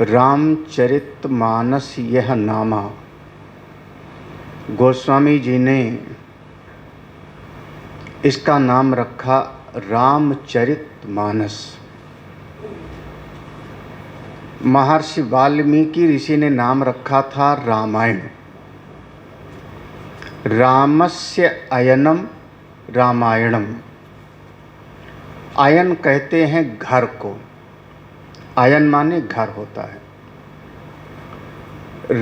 रामचरितमानस यह नामा, गोस्वामी जी ने इसका नाम रखा रामचरितमानस। महर्षि वाल्मीकि ऋषि ने नाम रखा था रामायण। रामस्य अयनम रामायणम। अयन कहते हैं घर को, अयन माने घर होता है।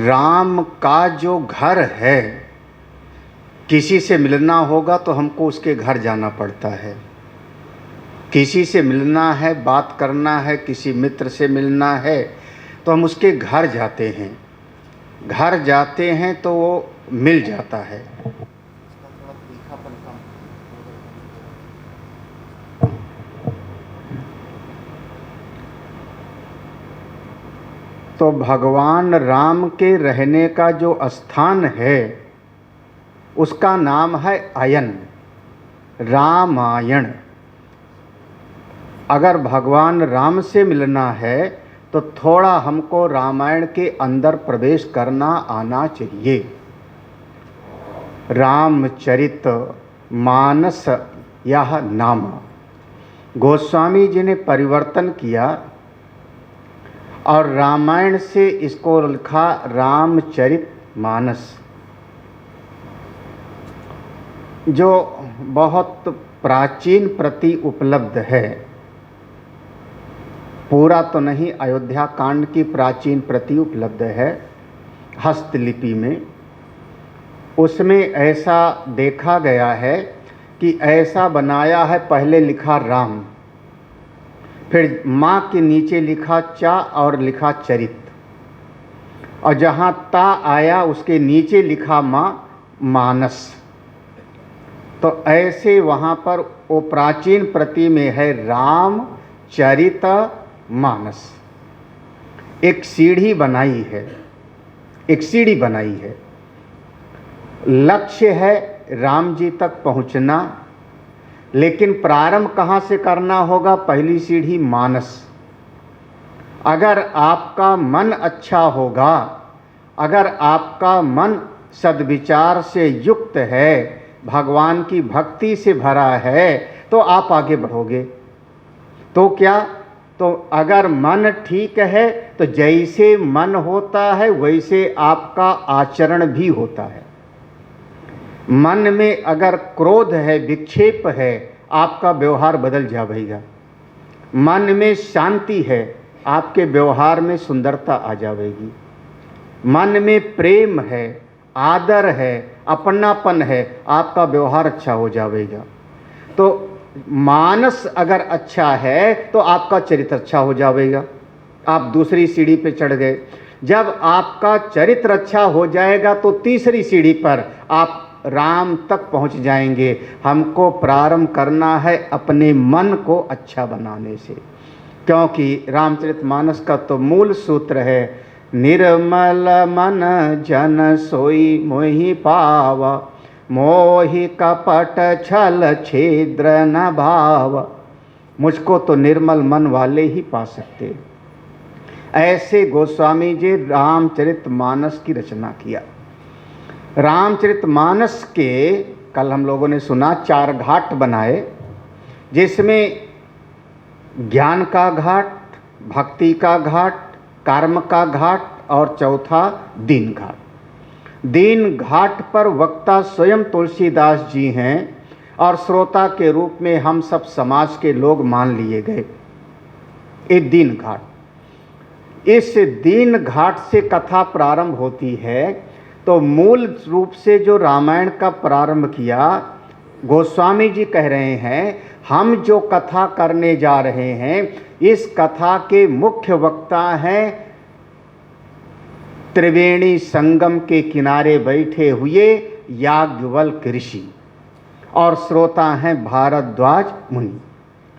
राम का जो घर है, किसी से मिलना होगा तो हमको उसके घर जाना पड़ता है। किसी से मिलना है, बात करना है, किसी मित्र से मिलना है तो हम उसके घर जाते हैं। घर जाते हैं तो वो मिल जाता है। तो भगवान राम के रहने का जो स्थान है उसका नाम है अयन, रामायण। अगर भगवान राम से मिलना है तो थोड़ा हमको रामायण के अंदर प्रवेश करना आना चाहिए। रामचरित मानस यह नाम गोस्वामी जी ने परिवर्तन किया और रामायण से इसको लिखा रामचरित मानस, जो बहुत प्राचीन प्रति उपलब्ध है। पूरा तो नहीं, अयोध्या कांड की प्राचीन प्रति उपलब्ध है हस्तलिपि में। उसमें ऐसा देखा गया है कि ऐसा बनाया है, पहले लिखा राम, फिर माँ के नीचे लिखा चा और लिखा चरित, और जहाँ ता आया उसके नीचे लिखा माँ मानस। तो ऐसे वहाँ पर वो प्राचीन प्रति में है राम चरित मानस। एक सीढ़ी बनाई है, एक सीढ़ी बनाई है। लक्ष्य है राम जी तक पहुँचना, लेकिन प्रारंभ कहाँ से करना होगा? पहली सीढ़ी मानस। अगर आपका मन अच्छा होगा, अगर आपका मन सद्विचार से युक्त है, भगवान की भक्ति से भरा है, तो आप आगे बढ़ोगे। तो क्या? तो अगर मन ठीक है तो जैसे मन होता है वैसे आपका आचरण भी होता है। मन में अगर क्रोध है, विक्षेप है, आपका व्यवहार बदल जाएगा। मन में शांति है, आपके व्यवहार में सुंदरता आ जाएगी। मन में प्रेम है, आदर है, अपनापन है, आपका व्यवहार अच्छा हो जाएगा। तो मानस अगर अच्छा है तो आपका चरित्र अच्छा हो जाएगा। आप दूसरी सीढ़ी पे चढ़ गए। जब आपका चरित्र अच्छा हो जाएगा तो तीसरी सीढ़ी पर आप राम तक पहुंच जाएंगे। हमको प्रारंभ करना है अपने मन को अच्छा बनाने से, क्योंकि रामचरितमानस का तो मूल सूत्र है, निर्मल मन जन सोई मोहि पावा, मोहि कपट छल छिद्र न भाव। मुझको तो निर्मल मन वाले ही पा सकते। ऐसे गोस्वामी जी रामचरितमानस की रचना किया। रामचरितमानस के कल हम लोगों ने सुना 4 घाट बनाए, जिसमें ज्ञान का घाट, भक्ति का घाट, कर्म का घाट और चौथा दीन घाट। दीन घाट पर वक्ता स्वयं तुलसीदास जी हैं और श्रोता के रूप में हम सब समाज के लोग मान लिए गए। ये दीन घाट, इस दीन घाट से कथा प्रारंभ होती है। तो मूल रूप से जो रामायण का प्रारंभ किया, गोस्वामी जी कह रहे हैं हम जो कथा करने जा रहे हैं, इस कथा के मुख्य वक्ता हैं त्रिवेणी संगम के किनारे बैठे हुए याज्ञवल्क्य ऋषि, और श्रोता हैं भारद्वाज मुनि।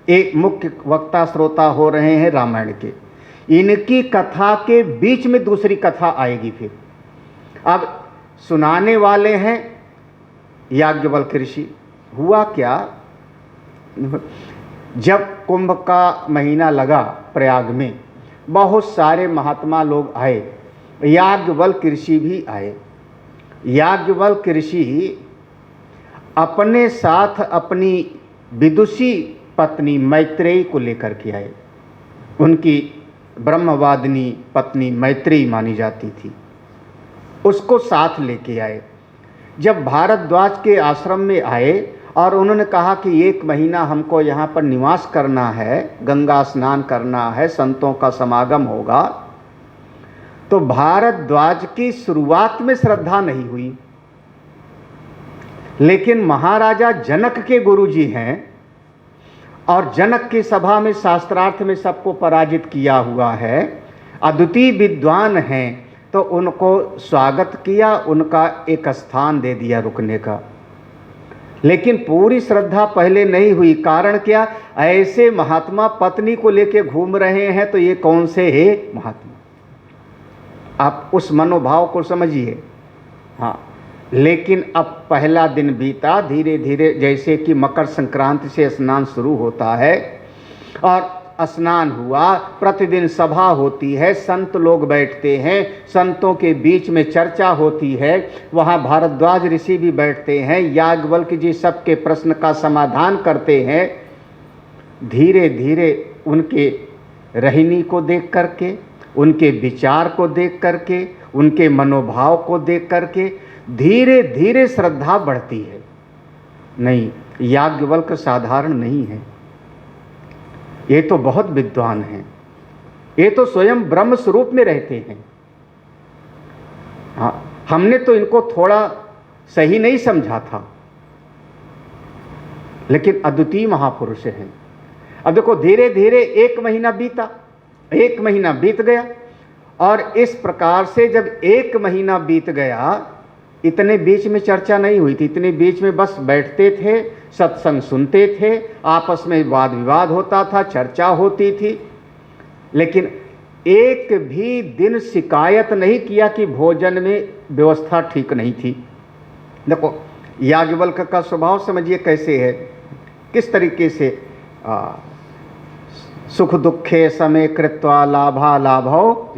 एक मुख्य वक्ता श्रोता हो रहे हैं रामायण के। इनकी कथा के बीच में दूसरी कथा आएगी। फिर अब सुनाने वाले हैं याज्ञवल्क्य ऋषि। हुआ क्या, जब कुंभ का महीना लगा प्रयाग में, बहुत सारे महात्मा लोग आए, याज्ञवल्क्य ऋषि भी आए। याज्ञवल्क्य ऋषि अपने साथ अपनी विदुषी पत्नी मैत्रेयी को लेकर के आए। उनकी ब्रह्मवादिनी पत्नी मैत्रेयी मानी जाती थी, उसको साथ लेके आए। जब भारद्वाज के आश्रम में आए और उन्होंने कहा कि 1 महीना हमको यहाँ पर निवास करना है, गंगा स्नान करना है, संतों का समागम होगा, तो भारद्वाज की शुरुआत में श्रद्धा नहीं हुई। लेकिन महाराजा जनक के गुरुजी हैं और जनक की सभा में शास्त्रार्थ में सबको पराजित किया हुआ है, अद्वितीय विद्वान हैं, तो उनको स्वागत किया, उनका एक स्थान दे दिया रुकने का। लेकिन पूरी श्रद्धा पहले नहीं हुई। कारण क्या? ऐसे महात्मा पत्नी को लेके घूम रहे हैं, तो ये कौन से है महात्मा? आप उस मनोभाव को समझिए। हाँ, लेकिन अब पहला दिन बीता, धीरे धीरे जैसे कि मकर संक्रांति से स्नान शुरू होता है और स्नान हुआ, प्रतिदिन सभा होती है, संत लोग बैठते हैं, संतों के बीच में चर्चा होती है, वहाँ भारद्वाज ऋषि भी बैठते हैं, याज्ञवल्क्य जी सबके प्रश्न का समाधान करते हैं। धीरे धीरे उनके रहनी को देख करके, उनके विचार को देख करके, उनके मनोभाव को देख करके धीरे धीरे श्रद्धा बढ़ती है। नहीं, याज्ञवल्क्य साधारण नहीं है, ये तो बहुत विद्वान हैं, ये तो स्वयं ब्रह्म स्वरूप में रहते हैं। हाँ, हमने तो इनको थोड़ा सही नहीं समझा था, लेकिन अद्वितीय महापुरुष हैं। अब देखो, धीरे धीरे 1 महीना बीता, 1 महीना बीत गया, और इस प्रकार से जब 1 महीना बीत गया, इतने बीच में चर्चा नहीं हुई थी, इतने बीच में बस बैठते थे, सत्संग सुनते थे, आपस में वाद विवाद होता था, चर्चा होती थी, लेकिन एक भी दिन शिकायत नहीं किया कि भोजन में व्यवस्था ठीक नहीं थी। देखो, याज्ञवल्क्य का स्वभाव समझिए कैसे है, किस तरीके से सुख दुखे समय कृत्वा लाभा लाभो,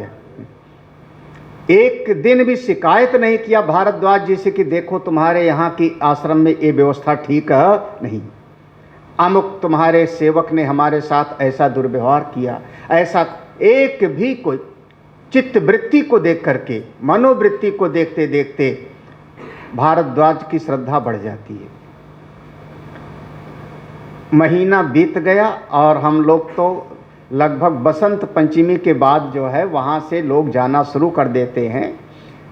एक दिन भी शिकायत नहीं किया भारद्वाज जी से कि देखो तुम्हारे यहाँ की आश्रम में ये व्यवस्था ठीक है नहीं, अमुक तुम्हारे सेवक ने हमारे साथ ऐसा दुर्व्यवहार किया, ऐसा एक भी कोई चित्त वृत्ति को देख करके, मनोवृत्ति को देखते देखते भारद्वाज की श्रद्धा बढ़ जाती है। महीना बीत गया और हम लोग तो लगभग बसंत पंचमी के बाद जो है वहाँ से लोग जाना शुरू कर देते हैं।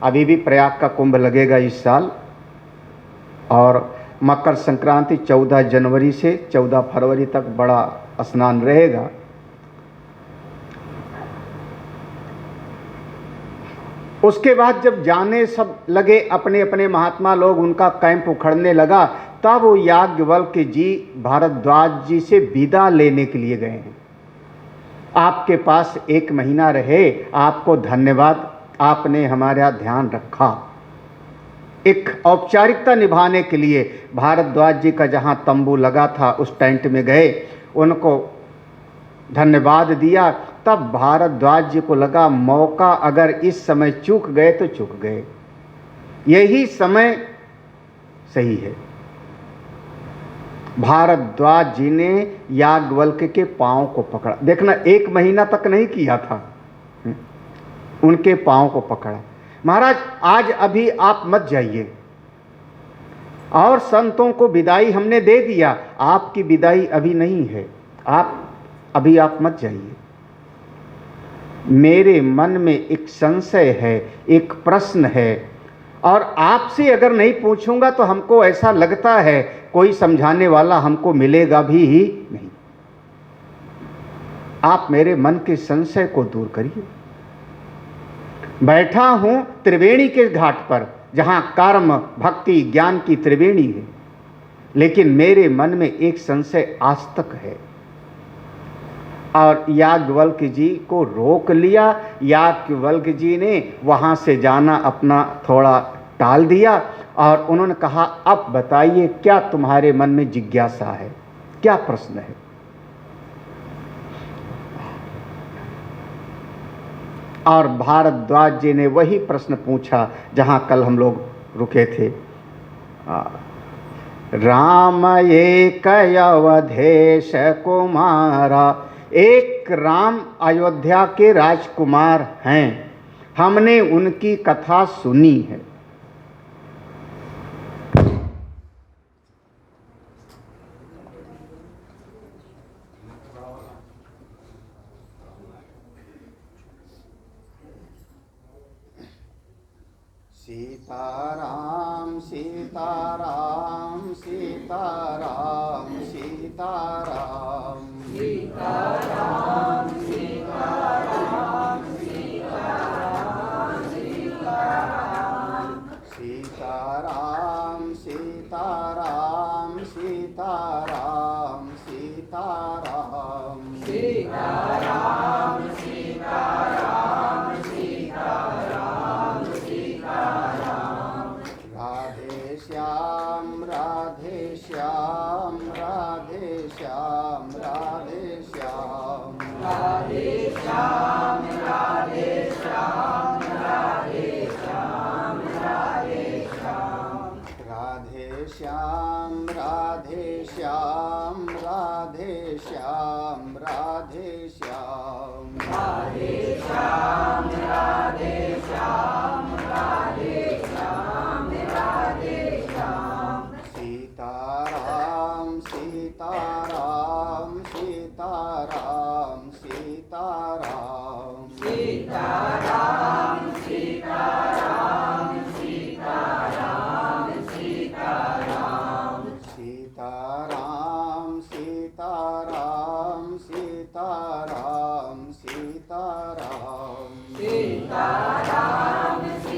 अभी भी प्रयाग का कुंभ लगेगा इस साल, और मकर संक्रांति 14 जनवरी से 14 फरवरी तक बड़ा स्नान रहेगा। उसके बाद जब जाने सब लगे अपने अपने महात्मा लोग, उनका कैंप उखड़ने लगा, तब वो याज्ञवल्क्य जी भारद्वाज जी से विदा लेने के लिए गए हैं। आपके पास 1 महीना रहे, आपको धन्यवाद, आपने हमारा ध्यान रखा। एक औपचारिकता निभाने के लिए भारद्वाज जी का जहाँ तंबू लगा था उस टेंट में गए, उनको धन्यवाद दिया। तब भारद्वाज जी को लगा मौका अगर इस समय चूक गए तो चूक गए, यही समय सही है। भारद्वाज जी ने याज्ञवल्क्य के पांव को पकड़ा, देखना 1 महीना तक नहीं किया था, उनके पांव को पकड़ा, महाराज आज अभी आप मत जाइए, और संतों को विदाई हमने दे दिया, आपकी विदाई अभी नहीं है, आप मत जाइए। मेरे मन में एक संशय है, एक प्रश्न है, और आपसे अगर नहीं पूछूंगा तो हमको ऐसा लगता है कोई समझाने वाला हमको मिलेगा भी ही नहीं। आप मेरे मन के संशय को दूर करिए। बैठा हूं त्रिवेणी के घाट पर, जहां कर्म भक्ति ज्ञान की त्रिवेणी है, लेकिन मेरे मन में एक संशय आज तक है। और याज्ञवल्क्य जी को रोक लिया। याज्ञवल्क्य जी ने वहाँ से जाना अपना थोड़ा टाल दिया, और उन्होंने कहा अब बताइए क्या तुम्हारे मन में जिज्ञासा है, क्या प्रश्न है। और भारद्वाज जी ने वही प्रश्न पूछा जहाँ कल हम लोग रुके थे। राम एक अवधेश कुमारा, एक राम अयोध्या के राजकुमार हैं, हमने उनकी कथा सुनी है। सीताराम सीताराम सीताराम सीताराम सीताराम सीताराम सीताराम सीताराम सीताराम सीताराम सीताराम सीताराम सीताराम सीताराम सीताराम सीताराम राधे श्याम राधे श्याम राधे श्याम राधे श्याम राधे श्याम राधे श्याम राधे श्याम राधे श्याम राधे श्याम राधे श्याम राधे श्याम राधे श्याम राधे श्याम राधे श्याम राधे श्याम राधे श्याम सीताराम सीताराम सीताराम सीताराम सीताराम सीताराम सीताराम सीताराम सीताराम सीताराम सीताराम सीताराम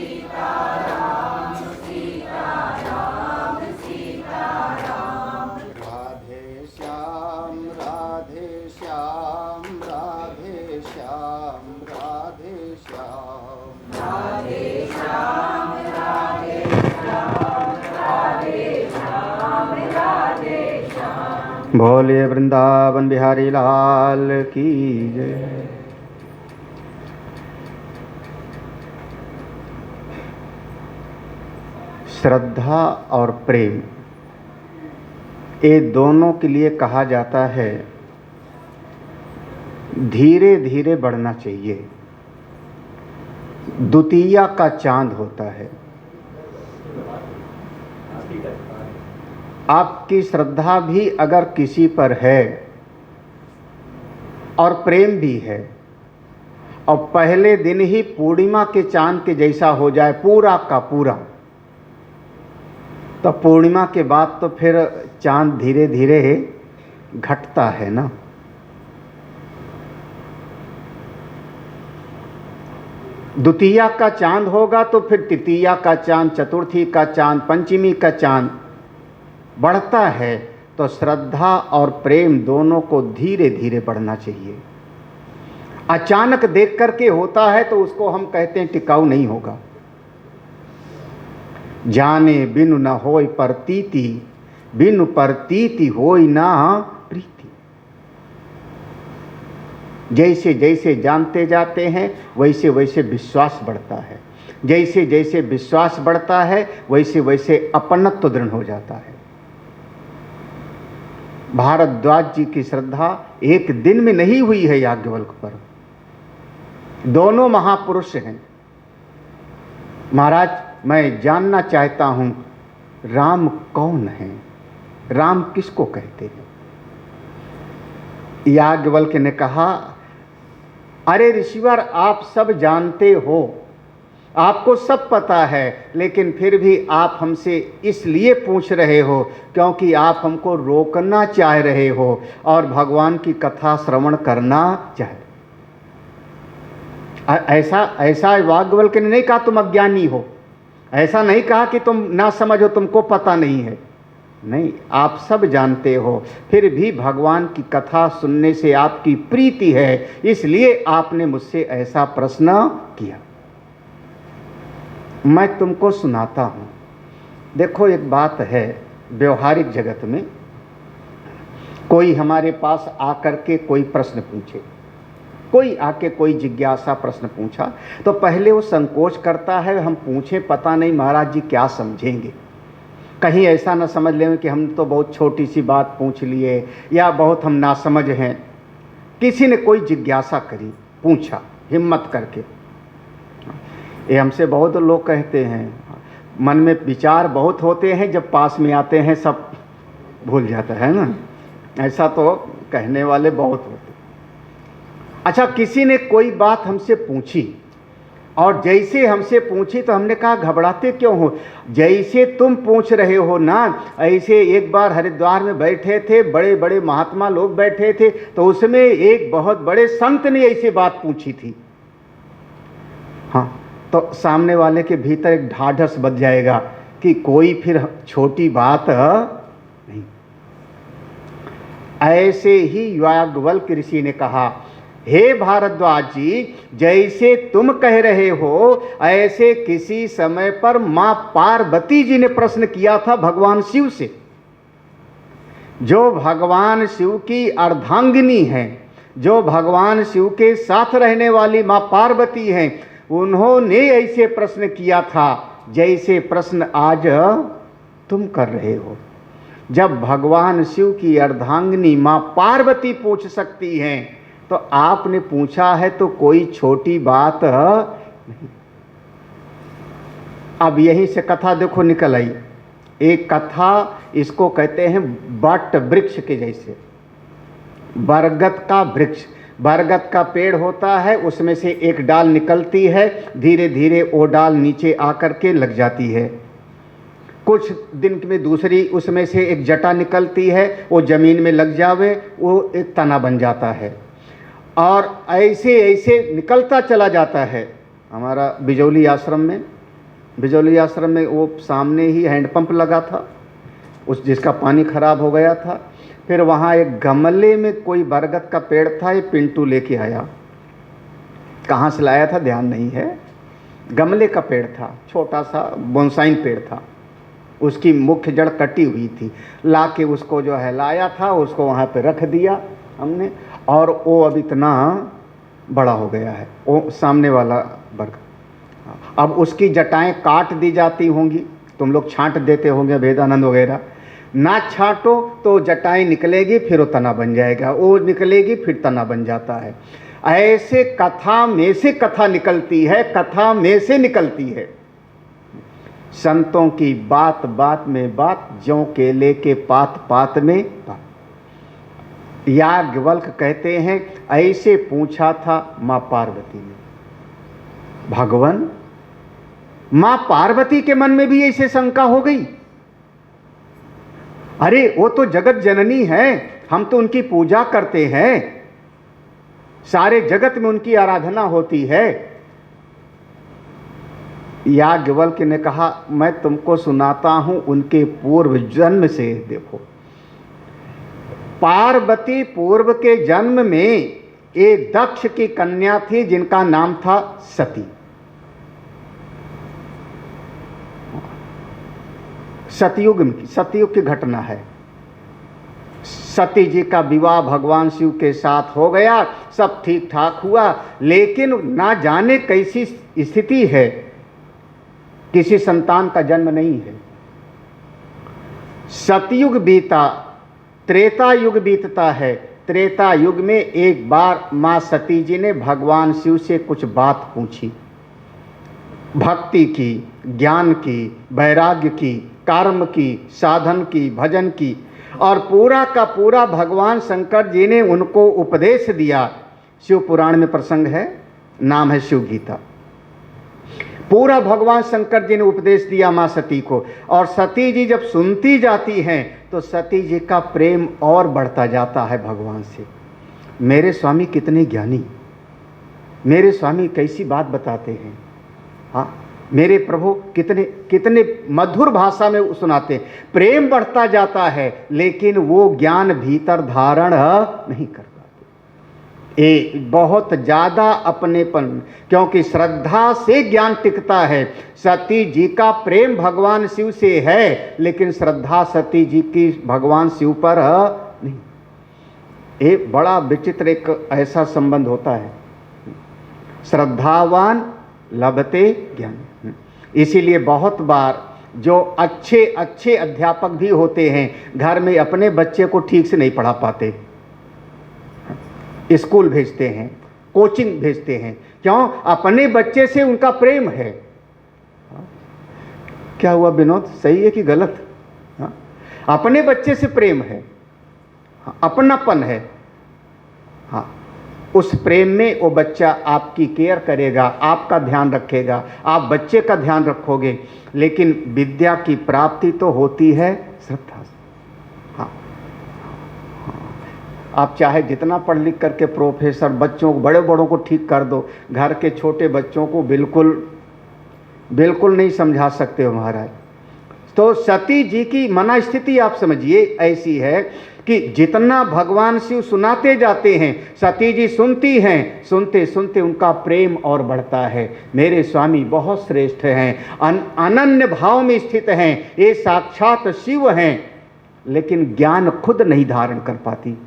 सीताराम सीताराम सीताराम सीताराम राधे श्याम राधे श्याम राधे श्याम राधे श्याम राधे श्याम राधे श्याम राधे श्याम राधे श्याम। भोले वृंदावन बिहारी लाल की जय। श्रद्धा और प्रेम, ये दोनों के लिए कहा जाता है धीरे धीरे बढ़ना चाहिए। द्वितीया का चांद होता है। आपकी श्रद्धा भी अगर किसी पर है और प्रेम भी है और पहले दिन ही पूर्णिमा के चांद के जैसा हो जाए पूरा का पूरा, तो पूर्णिमा के बाद तो फिर चांद धीरे धीरे घटता है ना। द्वितीया का चांद होगा तो फिर तृतीया का चांद, चतुर्थी का चांद, पंचमी का चांद बढ़ता है। तो श्रद्धा और प्रेम दोनों को धीरे धीरे बढ़ना चाहिए। अचानक देख करके होता है तो उसको हम कहते हैं टिकाऊ नहीं होगा। जाने बिनु न होय प्रतीति, बिनु प्रतीति होय ना प्रीति। जैसे जैसे जानते जाते हैं वैसे वैसे विश्वास बढ़ता है। जैसे जैसे विश्वास बढ़ता है वैसे वैसे अपनत्व दृढ़ हो जाता है। भारद्वाज जी की श्रद्धा एक दिन में नहीं हुई है याज्ञवल्क्य पर। दोनों महापुरुष हैं। महाराज, मैं जानना चाहता हूं राम कौन है, राम किसको कहते हैं? याज्ञवल्क्य ने कहा, अरे ऋषिवर, आप सब जानते हो, आपको सब पता है, लेकिन फिर भी आप हमसे इसलिए पूछ रहे हो क्योंकि आप हमको रोकना चाह रहे हो और भगवान की कथा श्रवण करना चाहते। ऐसा याज्ञवल्क्य ने नहीं कहा तुम अज्ञानी हो, ऐसा नहीं कहा कि तुम ना समझो, तुमको पता नहीं है। नहीं, आप सब जानते हो, फिर भी भगवान की कथा सुनने से आपकी प्रीति है, इसलिए आपने मुझसे ऐसा प्रश्न किया। मैं तुमको सुनाता हूँ। देखो, एक बात है, व्यवहारिक जगत में कोई हमारे पास आकर के कोई प्रश्न पूछे कोई आके कोई जिज्ञासा प्रश्न पूछा तो पहले वो संकोच करता है, हम पूछें पता नहीं महाराज जी क्या समझेंगे, कहीं ऐसा ना समझ लें कि हम तो बहुत छोटी सी बात पूछ लिए या बहुत हम नासमझ हैं। किसी ने कोई जिज्ञासा करी, पूछा हिम्मत करके। ये हमसे बहुत लोग कहते हैं, मन में विचार बहुत होते हैं, जब पास में आते हैं सब भूल जाता है ना, ऐसा तो कहने वाले बहुत होते। अच्छा, किसी ने कोई बात हमसे पूछी और जैसे हमसे पूछी तो हमने कहा घबराते क्यों हो, जैसे तुम पूछ रहे हो ना ऐसे एक बार हरिद्वार में बैठे थे, बड़े बड़े महात्मा लोग बैठे थे, तो उसमें एक बहुत बड़े संत ने ऐसी बात पूछी थी। हाँ, तो सामने वाले के भीतर एक ढाढ़स बच जाएगा कि कोई फिर छोटी बात नहीं। ऐसे ही याज्ञवल्क्य ऋषि ने कहा, हे भारद्वाज जी, जैसे तुम कह रहे हो ऐसे किसी समय पर मां पार्वती जी ने प्रश्न किया था भगवान शिव से। जो भगवान शिव की अर्धांगिनी है, जो भगवान शिव के साथ रहने वाली मां पार्वती हैं, उन्होंने ऐसे प्रश्न किया था जैसे प्रश्न आज तुम कर रहे हो। जब भगवान शिव की अर्धांगिनी मां पार्वती पूछ सकती हैं तो आपने पूछा है तो कोई छोटी बात नहीं। अब यहीं से कथा देखो निकल आई। एक कथा इसको कहते हैं बट वृक्ष के जैसे, बरगद का वृक्ष, बरगद का पेड़ होता है, उसमें से एक डाल निकलती है, धीरे धीरे वो डाल नीचे आकर के लग जाती है। कुछ दिन में दूसरी उसमें से एक जटा निकलती है, वो जमीन में लग जावे, वो एक तना बन जाता है और ऐसे ऐसे निकलता चला जाता है। हमारा बिजौली आश्रम में वो सामने ही हैंडपंप लगा था, उस जिसका पानी खराब हो गया था। फिर वहाँ एक गमले में कोई बरगद का पेड़ था, ये पिंटू लेके आया, कहाँ से लाया था ध्यान नहीं है। गमले का पेड़ था, छोटा सा बोनसाइन पेड़ था, उसकी मुख्य जड़ कटी हुई थी। ला के उसको जो है लाया था, उसको वहाँ पे रख दिया हमने, और वो अब इतना बड़ा हो गया है वो सामने वाला बरगद। अब उसकी जटाएं काट दी जाती होंगी, तुम लोग छांट देते होंगे वेदानंद वगैरह, ना छांटो तो जटाएं निकलेगी, फिर वो तना बन जाएगा, वो निकलेगी फिर तना बन जाता है। ऐसे कथा में से कथा निकलती है, कथा में से निकलती है। संतों की बात बात में बात, ज्यों केले के पात पात में बात। याज्ञवल्क्य कहते हैं ऐसे पूछा था मां पार्वती ने। भगवान मां पार्वती के मन में भी ऐसे शंका हो गई, अरे वो तो जगत जननी है, हम तो उनकी पूजा करते हैं, सारे जगत में उनकी आराधना होती है। याज्ञवल्क्य ने कहा मैं तुमको सुनाता हूं उनके पूर्व जन्म से। देखो, पार्वती पूर्व के जन्म में एक दक्ष की कन्या थी जिनका नाम था सती। सतयुग की घटना है। सती जी का विवाह भगवान शिव के साथ हो गया, सब ठीक ठाक हुआ, लेकिन ना जाने कैसी स्थिति है, किसी संतान का जन्म नहीं है। सतयुग बीता, त्रेता युग बीतता है। त्रेता युग में एक बार मां सती जी ने भगवान शिव से कुछ बात पूछी, भक्ति की, ज्ञान की, वैराग्य की, कर्म की, साधन की, भजन की, और पूरा का पूरा भगवान शंकर जी ने उनको उपदेश दिया। शिव पुराण में प्रसंग है, नाम है शिव गीता। पूरा भगवान शंकर जी ने उपदेश दिया मां सती को, और सती जी जब सुनती जाती हैं तो सती जी का प्रेम और बढ़ता जाता है भगवान से। मेरे स्वामी कितने ज्ञानी, मेरे स्वामी कैसी बात बताते हैं, हाँ मेरे प्रभु कितने कितने मधुर भाषा में सुनाते हैं। प्रेम बढ़ता जाता है लेकिन वो ज्ञान भीतर धारण नहीं कर पाते। बहुत ज़्यादा अपनेपन, क्योंकि श्रद्धा से ज्ञान टिकता है। सती जी का प्रेम भगवान शिव से है लेकिन श्रद्धा सती जी की भगवान शिव पर नहीं। एक बड़ा विचित्र एक ऐसा संबंध होता है। श्रद्धावान लभते ज्ञान। इसीलिए बहुत बार जो अच्छे अच्छे अध्यापक भी होते हैं घर में अपने बच्चे को ठीक से नहीं पढ़ा पाते, स्कूल भेजते हैं, कोचिंग भेजते हैं। क्यों? अपने बच्चे से उनका प्रेम है। क्या हुआ विनोद, सही है कि गलत? अपने बच्चे से प्रेम है, अपनापन है। हाँ, उस प्रेम में वो बच्चा आपकी केयर करेगा, आपका ध्यान रखेगा, आप बच्चे का ध्यान रखोगे। लेकिन विद्या की प्राप्ति तो होती है श्रद्धा से। हाँ, आप चाहे जितना पढ़ लिख करके प्रोफेसर, बच्चों को, बड़े बड़ों को ठीक कर दो, घर के छोटे बच्चों को बिल्कुल नहीं समझा सकते हो महाराज। तो सती जी की मना स्थिति आप समझिए ऐसी है कि जितना भगवान शिव सुनाते जाते हैं, सती जी सुनती हैं, सुनते सुनते उनका प्रेम और बढ़ता है। मेरे स्वामी बहुत श्रेष्ठ हैं, अनन्य भाव में स्थित हैं, ये साक्षात शिव हैं, लेकिन ज्ञान खुद नहीं धारण कर पाती।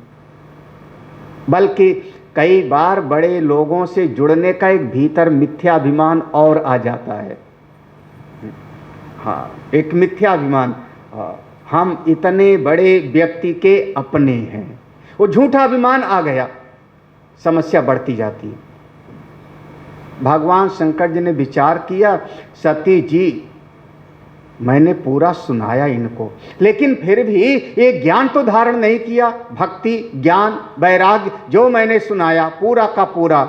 बल्कि कई बार बड़े लोगों से जुड़ने का एक भीतर मिथ्याभिमान और आ जाता है। हाँ, एक मिथ्याभिमान, हम इतने बड़े व्यक्ति के अपने हैं, वो झूठा अभिमान आ गया, समस्या बढ़ती जाती है। भगवान शंकर जी ने विचार किया, सती जी मैंने पूरा सुनाया इनको, लेकिन फिर भी ये ज्ञान तो धारण नहीं किया, भक्ति, ज्ञान, वैराग्य जो मैंने सुनाया पूरा का पूरा,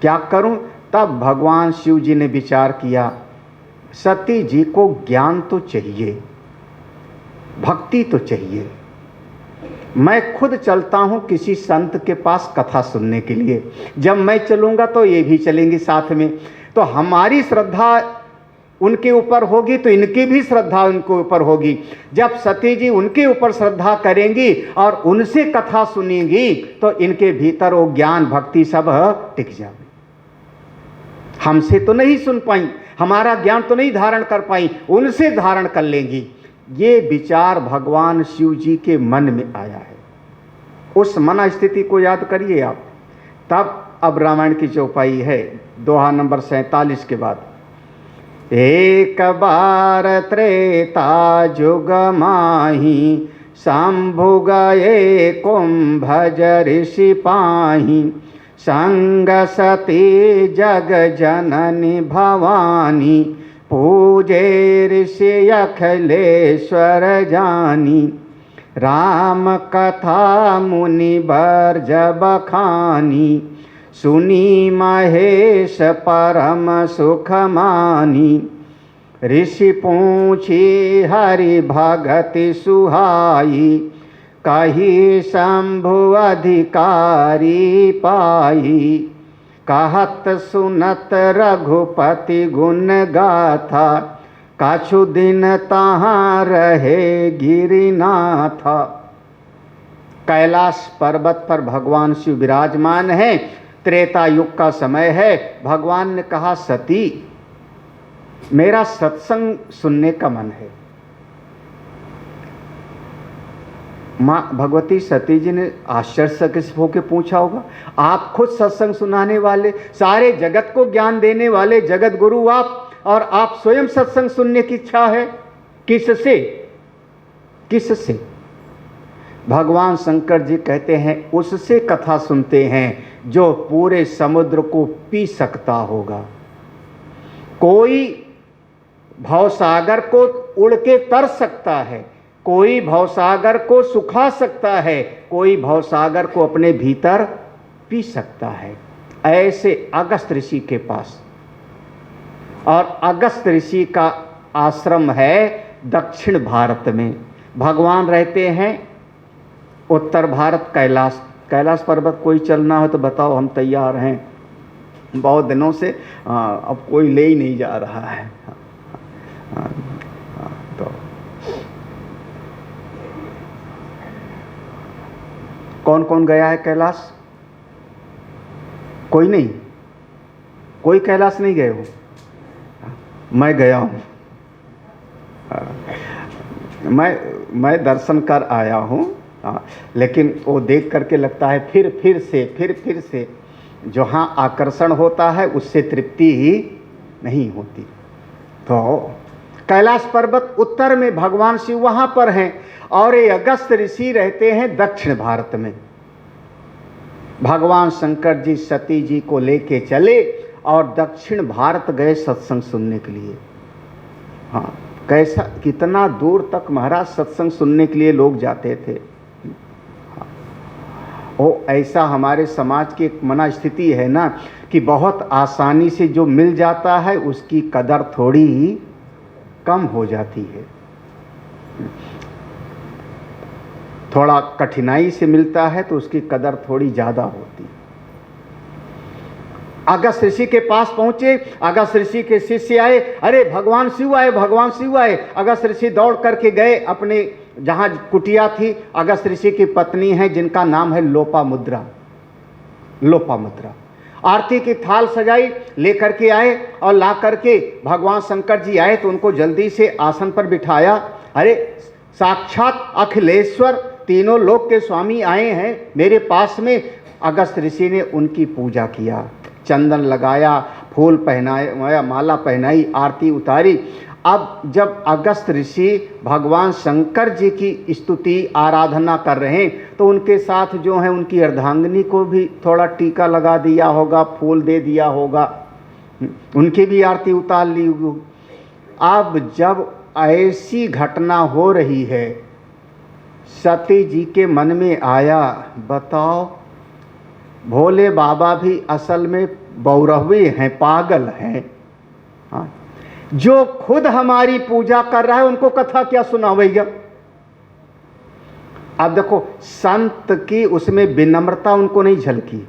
क्या करूं? तब भगवान शिव जी ने विचार किया, सती जी को ज्ञान तो चाहिए, भक्ति तो चाहिए। मैं खुद चलता हूं किसी संत के पास कथा सुनने के लिए। जब मैं चलूंगा तो ये भी चलेंगे साथ में, तो हमारी श्रद्धा उनके ऊपर होगी तो इनकी भी श्रद्धा उनके ऊपर होगी। जब सती जी उनके ऊपर श्रद्धा करेंगी और उनसे कथा सुनेंगी तो इनके भीतर वो ज्ञान भक्ति सब टिक जाए। हमसे तो नहीं सुन पाई, हमारा ज्ञान तो नहीं धारण कर पाई, उनसे धारण कर लेंगी। ये विचार भगवान शिव जी के मन में आया है। उस मना स्थिति को याद करिए आप। तब अब रामायण की चौपाई है, दोहा नंबर 47 के बाद। एक बार त्रेता जुग माही, शंभु गए कुंभज ऋषि पाही। संग सती जग जननी भवानी, पूजे ऋषि अखिलेश्वर जानी। राम कथा मुनि बर्ज बखानी, सुनी महेश परम सुख मानी। ऋषि पूछी हरि भगति सुहाई, कही शंभु अधिकारी पाई। कहत सुनत रघुपति गुण गाथा, कछु दिन तहाँ रहे गिरिनाथ। कैलाश पर्वत पर भगवान शिव विराजमान हैं, त्रेता युग का समय है। भगवान ने कहा, सती मेरा सत्संग सुनने का मन है। माँ भगवती सती जी ने आश्चर्यचकित होकर पूछा होगा, आप खुद सत्संग सुनाने वाले, सारे जगत को ज्ञान देने वाले जगत गुरु आप, और आप स्वयं सत्संग सुनने की इच्छा है, किससे? किससे? भगवान शंकर जी कहते हैं, उससे कथा सुनते हैं जो पूरे समुद्र को पी सकता होगा। कोई भवसागर को उड़ के तर सकता है, कोई भवसागर को सुखा सकता है, कोई भवसागर को अपने भीतर पी सकता है। ऐसे अगस्त ऋषि के पास, और अगस्त ऋषि का आश्रम है दक्षिण भारत में। भगवान रहते हैं उत्तर भारत, कैलाश पर्वत। कोई चलना हो तो बताओ, हम तैयार हैं। बहुत दिनों से अब कोई ले ही नहीं जा रहा है। तो कौन कौन गया है कैलाश? कोई नहीं, कोई कैलाश नहीं गए हो? मैं गया हूँ। मैं दर्शन कर आया हूँ, लेकिन वो देख करके लगता है फिर से जहाँ आकर्षण होता है उससे तृप्ति ही नहीं होती। तो कैलाश पर्वत उत्तर में, भगवान शिव वहाँ पर हैं, और ये अगस्त ऋषि रहते हैं दक्षिण भारत में। भगवान शंकर जी सती जी को लेके चले और दक्षिण भारत गए सत्संग सुनने के लिए। हाँ, कैसा, कितना दूर तक महाराज सत्संग सुनने के लिए लोग जाते थे। वो ऐसा हमारे समाज की एक मना स्थिति है ना कि बहुत आसानी से जो मिल जाता है उसकी कदर थोड़ी ही कम हो जाती है। थोड़ा कठिनाई से मिलता है तो उसकी कदर थोड़ी ज़्यादा होती है। अगस्त ऋषि के पास पहुंचे, अगस्त ऋषि के शिष्य आए, अरे भगवान शिव आए, भगवान शिव आए। अगस्त ऋषि दौड़ करके गए अपने जहाँ कुटिया थी। अगस्त ऋषि की पत्नी है जिनका नाम है लोपामुद्रा। लोपामुद्रा आरती की थाल सजाई, लेकर के आए और ला करके भगवान शंकर जी आए तो उनको जल्दी से आसन पर बिठाया। अरे साक्षात अखिलेश्वर, तीनों लोक के स्वामी आए हैं मेरे पास में। अगस्त ऋषि ने उनकी पूजा किया, चंदन लगाया, फूल पहनाया, माला पहनाई, आरती उतारी। अब जब अगस्त ऋषि भगवान शंकर जी की स्तुति आराधना कर रहे हैं तो उनके साथ जो है उनकी अर्धांगिनी को भी थोड़ा टीका लगा दिया होगा, फूल दे दिया होगा, उनकी भी आरती उतार ली होगी। अब जब ऐसी घटना हो रही है, सती जी के मन में आया, बताओ भोले बाबा भी असल में बौरहवे हैं, पागल हैं। हाँ, जो खुद हमारी पूजा कर रहा है उनको कथा क्या सुनावेगा। अब देखो, संत की उसमें विनम्रता उनको नहीं झलकी।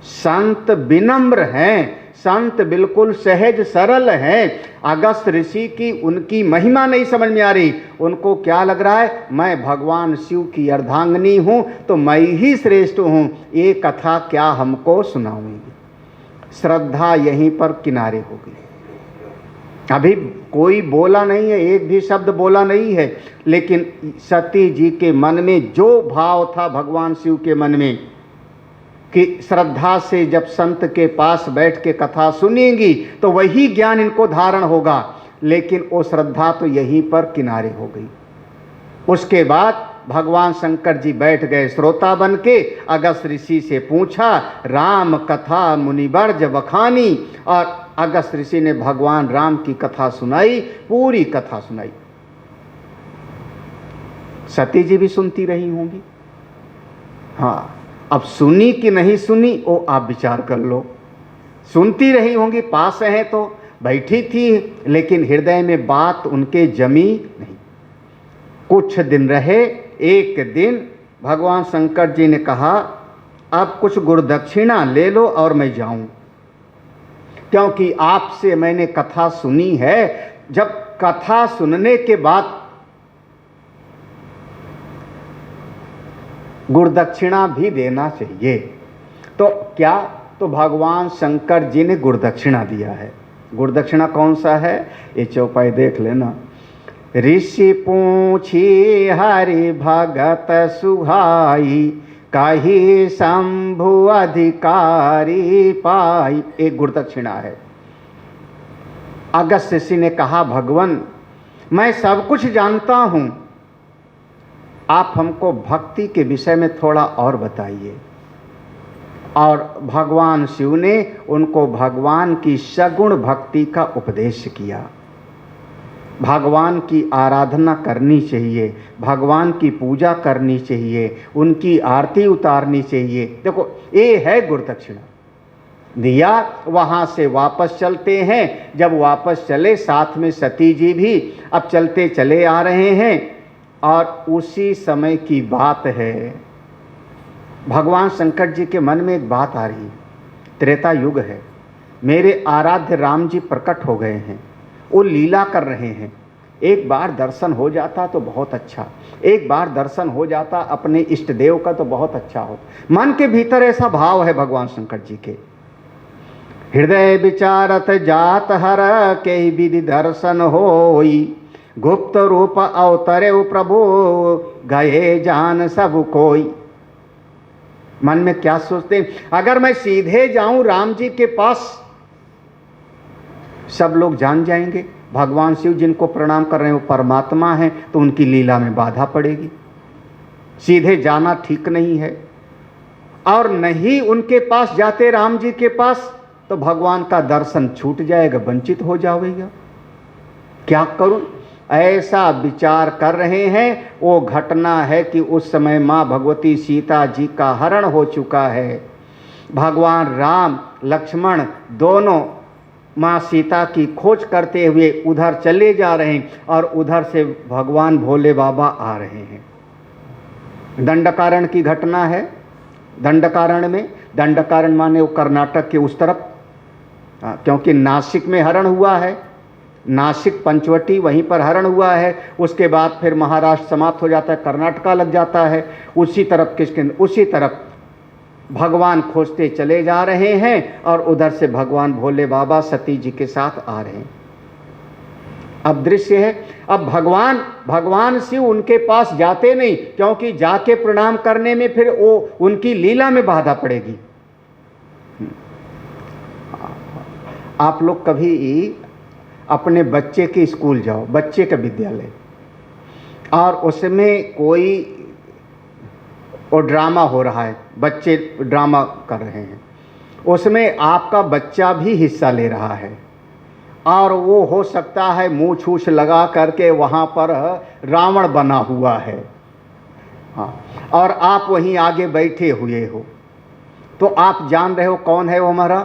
संत विनम्र हैं, संत बिल्कुल सहज सरल हैं। अगस्त ऋषि की उनकी महिमा नहीं समझ में आ रही। उनको क्या लग रहा है, मैं भगवान शिव की अर्धांगिनी हूं तो मैं ही श्रेष्ठ हूं, ये कथा क्या हमको सुनाऊंगी। श्रद्धा यहीं पर किनारे हो गई। अभी कोई बोला नहीं है, एक भी शब्द बोला नहीं है, लेकिन सती जी के मन में जो भाव था भगवान शिव के मन में कि श्रद्धा से जब संत के पास बैठ के कथा सुनेंगी तो वही ज्ञान इनको धारण होगा, लेकिन वो श्रद्धा तो यहीं पर किनारे हो गई। उसके बाद भगवान शंकर जी बैठ गए श्रोता बन के। अगस्त ऋषि से पूछा, राम कथा मुनिवर्ज बखानी, और अगस्त ऋषि ने भगवान राम की कथा सुनाई, पूरी कथा सुनाई। सती जी भी सुनती रही होंगी। हाँ, अब सुनी कि नहीं सुनी वो आप विचार कर लो। सुनती रही होंगी, पास है तो बैठी थी, लेकिन हृदय में बात उनके जमी नहीं। कुछ दिन रहे, एक दिन भगवान शंकर जी ने कहा, अब कुछ गुरुदक्षिणा ले लो और मैं जाऊं, क्योंकि आपसे मैंने कथा सुनी है। जब कथा सुनने के बाद गुरुदक्षिणा भी देना चाहिए, तो क्या, तो भगवान शंकर जी ने गुरुदक्षिणा दिया है। गुरुदक्षिणा कौन सा है, ये चौपाई देख लेना। ऋषि पूछी हरि भगत सुहाई, कही शंभु अधिकारी पाई, एक गुरुदक्षिणा है। अगस्त ऋषि ने कहा, भगवान मैं सब कुछ जानता हूं, आप हमको भक्ति के विषय में थोड़ा और बताइए। और भगवान शिव ने उनको भगवान की सगुण भक्ति का उपदेश किया। भगवान की आराधना करनी चाहिए, भगवान की पूजा करनी चाहिए, उनकी आरती उतारनी चाहिए। देखो, ये है गुरुदक्षिणा दिया। वहाँ से वापस चलते हैं। जब वापस चले, साथ में सती जी भी अब चलते चले आ रहे हैं, और उसी समय की बात है, भगवान शंकर जी के मन में एक बात आ रही है। त्रेता युग है, मेरे आराध्य राम जी प्रकट हो गए हैं, वो लीला कर रहे हैं। एक बार दर्शन हो जाता तो बहुत अच्छा, एक बार दर्शन हो जाता अपने इष्ट देव का तो बहुत अच्छा हो। मन के भीतर ऐसा भाव है भगवान शंकर जी के। हृदय विचारत जात हर के विधि दर्शन होई, गुप्त रूप अवतरे प्रभु गए जान सब कोई। मन में क्या सोचते हैं, अगर मैं सीधे जाऊं राम जी के पास, सब लोग जान जाएंगे भगवान शिव जिनको प्रणाम कर रहे हैं वो परमात्मा हैं, तो उनकी लीला में बाधा पड़ेगी। सीधे जाना ठीक नहीं है। और नहीं उनके पास जाते राम जी के पास तो भगवान का दर्शन छूट जाएगा, वंचित हो जाएगा। क्या करूं, ऐसा विचार कर रहे हैं। वो घटना है कि उस समय माँ भगवती सीता जी का हरण हो चुका है। भगवान राम लक्ष्मण दोनों माँ सीता की खोज करते हुए उधर चले जा रहे हैं और उधर से भगवान भोले बाबा आ रहे हैं। दंडकारण्य की घटना है। दंडकारण्य में, दंडकारण्य माने वो कर्नाटक के उस तरफ, क्योंकि नासिक में हरण हुआ है, नासिक पंचवटी वहीं पर हरण हुआ है। उसके बाद फिर महाराष्ट्र समाप्त हो जाता है, कर्नाटका लग जाता है। उसी तरफ किसके, उसी तरफ भगवान खोजते चले जा रहे हैं और उधर से भगवान भोले बाबा सती जी के साथ आ रहे हैं। अब दृश्य है, अब भगवान शिव उनके पास जाते नहीं, क्योंकि जाके प्रणाम करने में फिर वो उनकी लीला में बाधा पड़ेगी। आप लोग कभी अपने बच्चे के स्कूल जाओ, बच्चे का विद्यालय, और उसमें कोई वो ड्रामा हो रहा है, बच्चे ड्रामा कर रहे हैं, उसमें आपका बच्चा भी हिस्सा ले रहा है और वो हो सकता है मुँह छूछ लगा करके वहाँ पर रावण बना हुआ है, हाँ, और आप वहीं आगे बैठे हुए हो, तो आप जान रहे हो कौन है वो हमारा,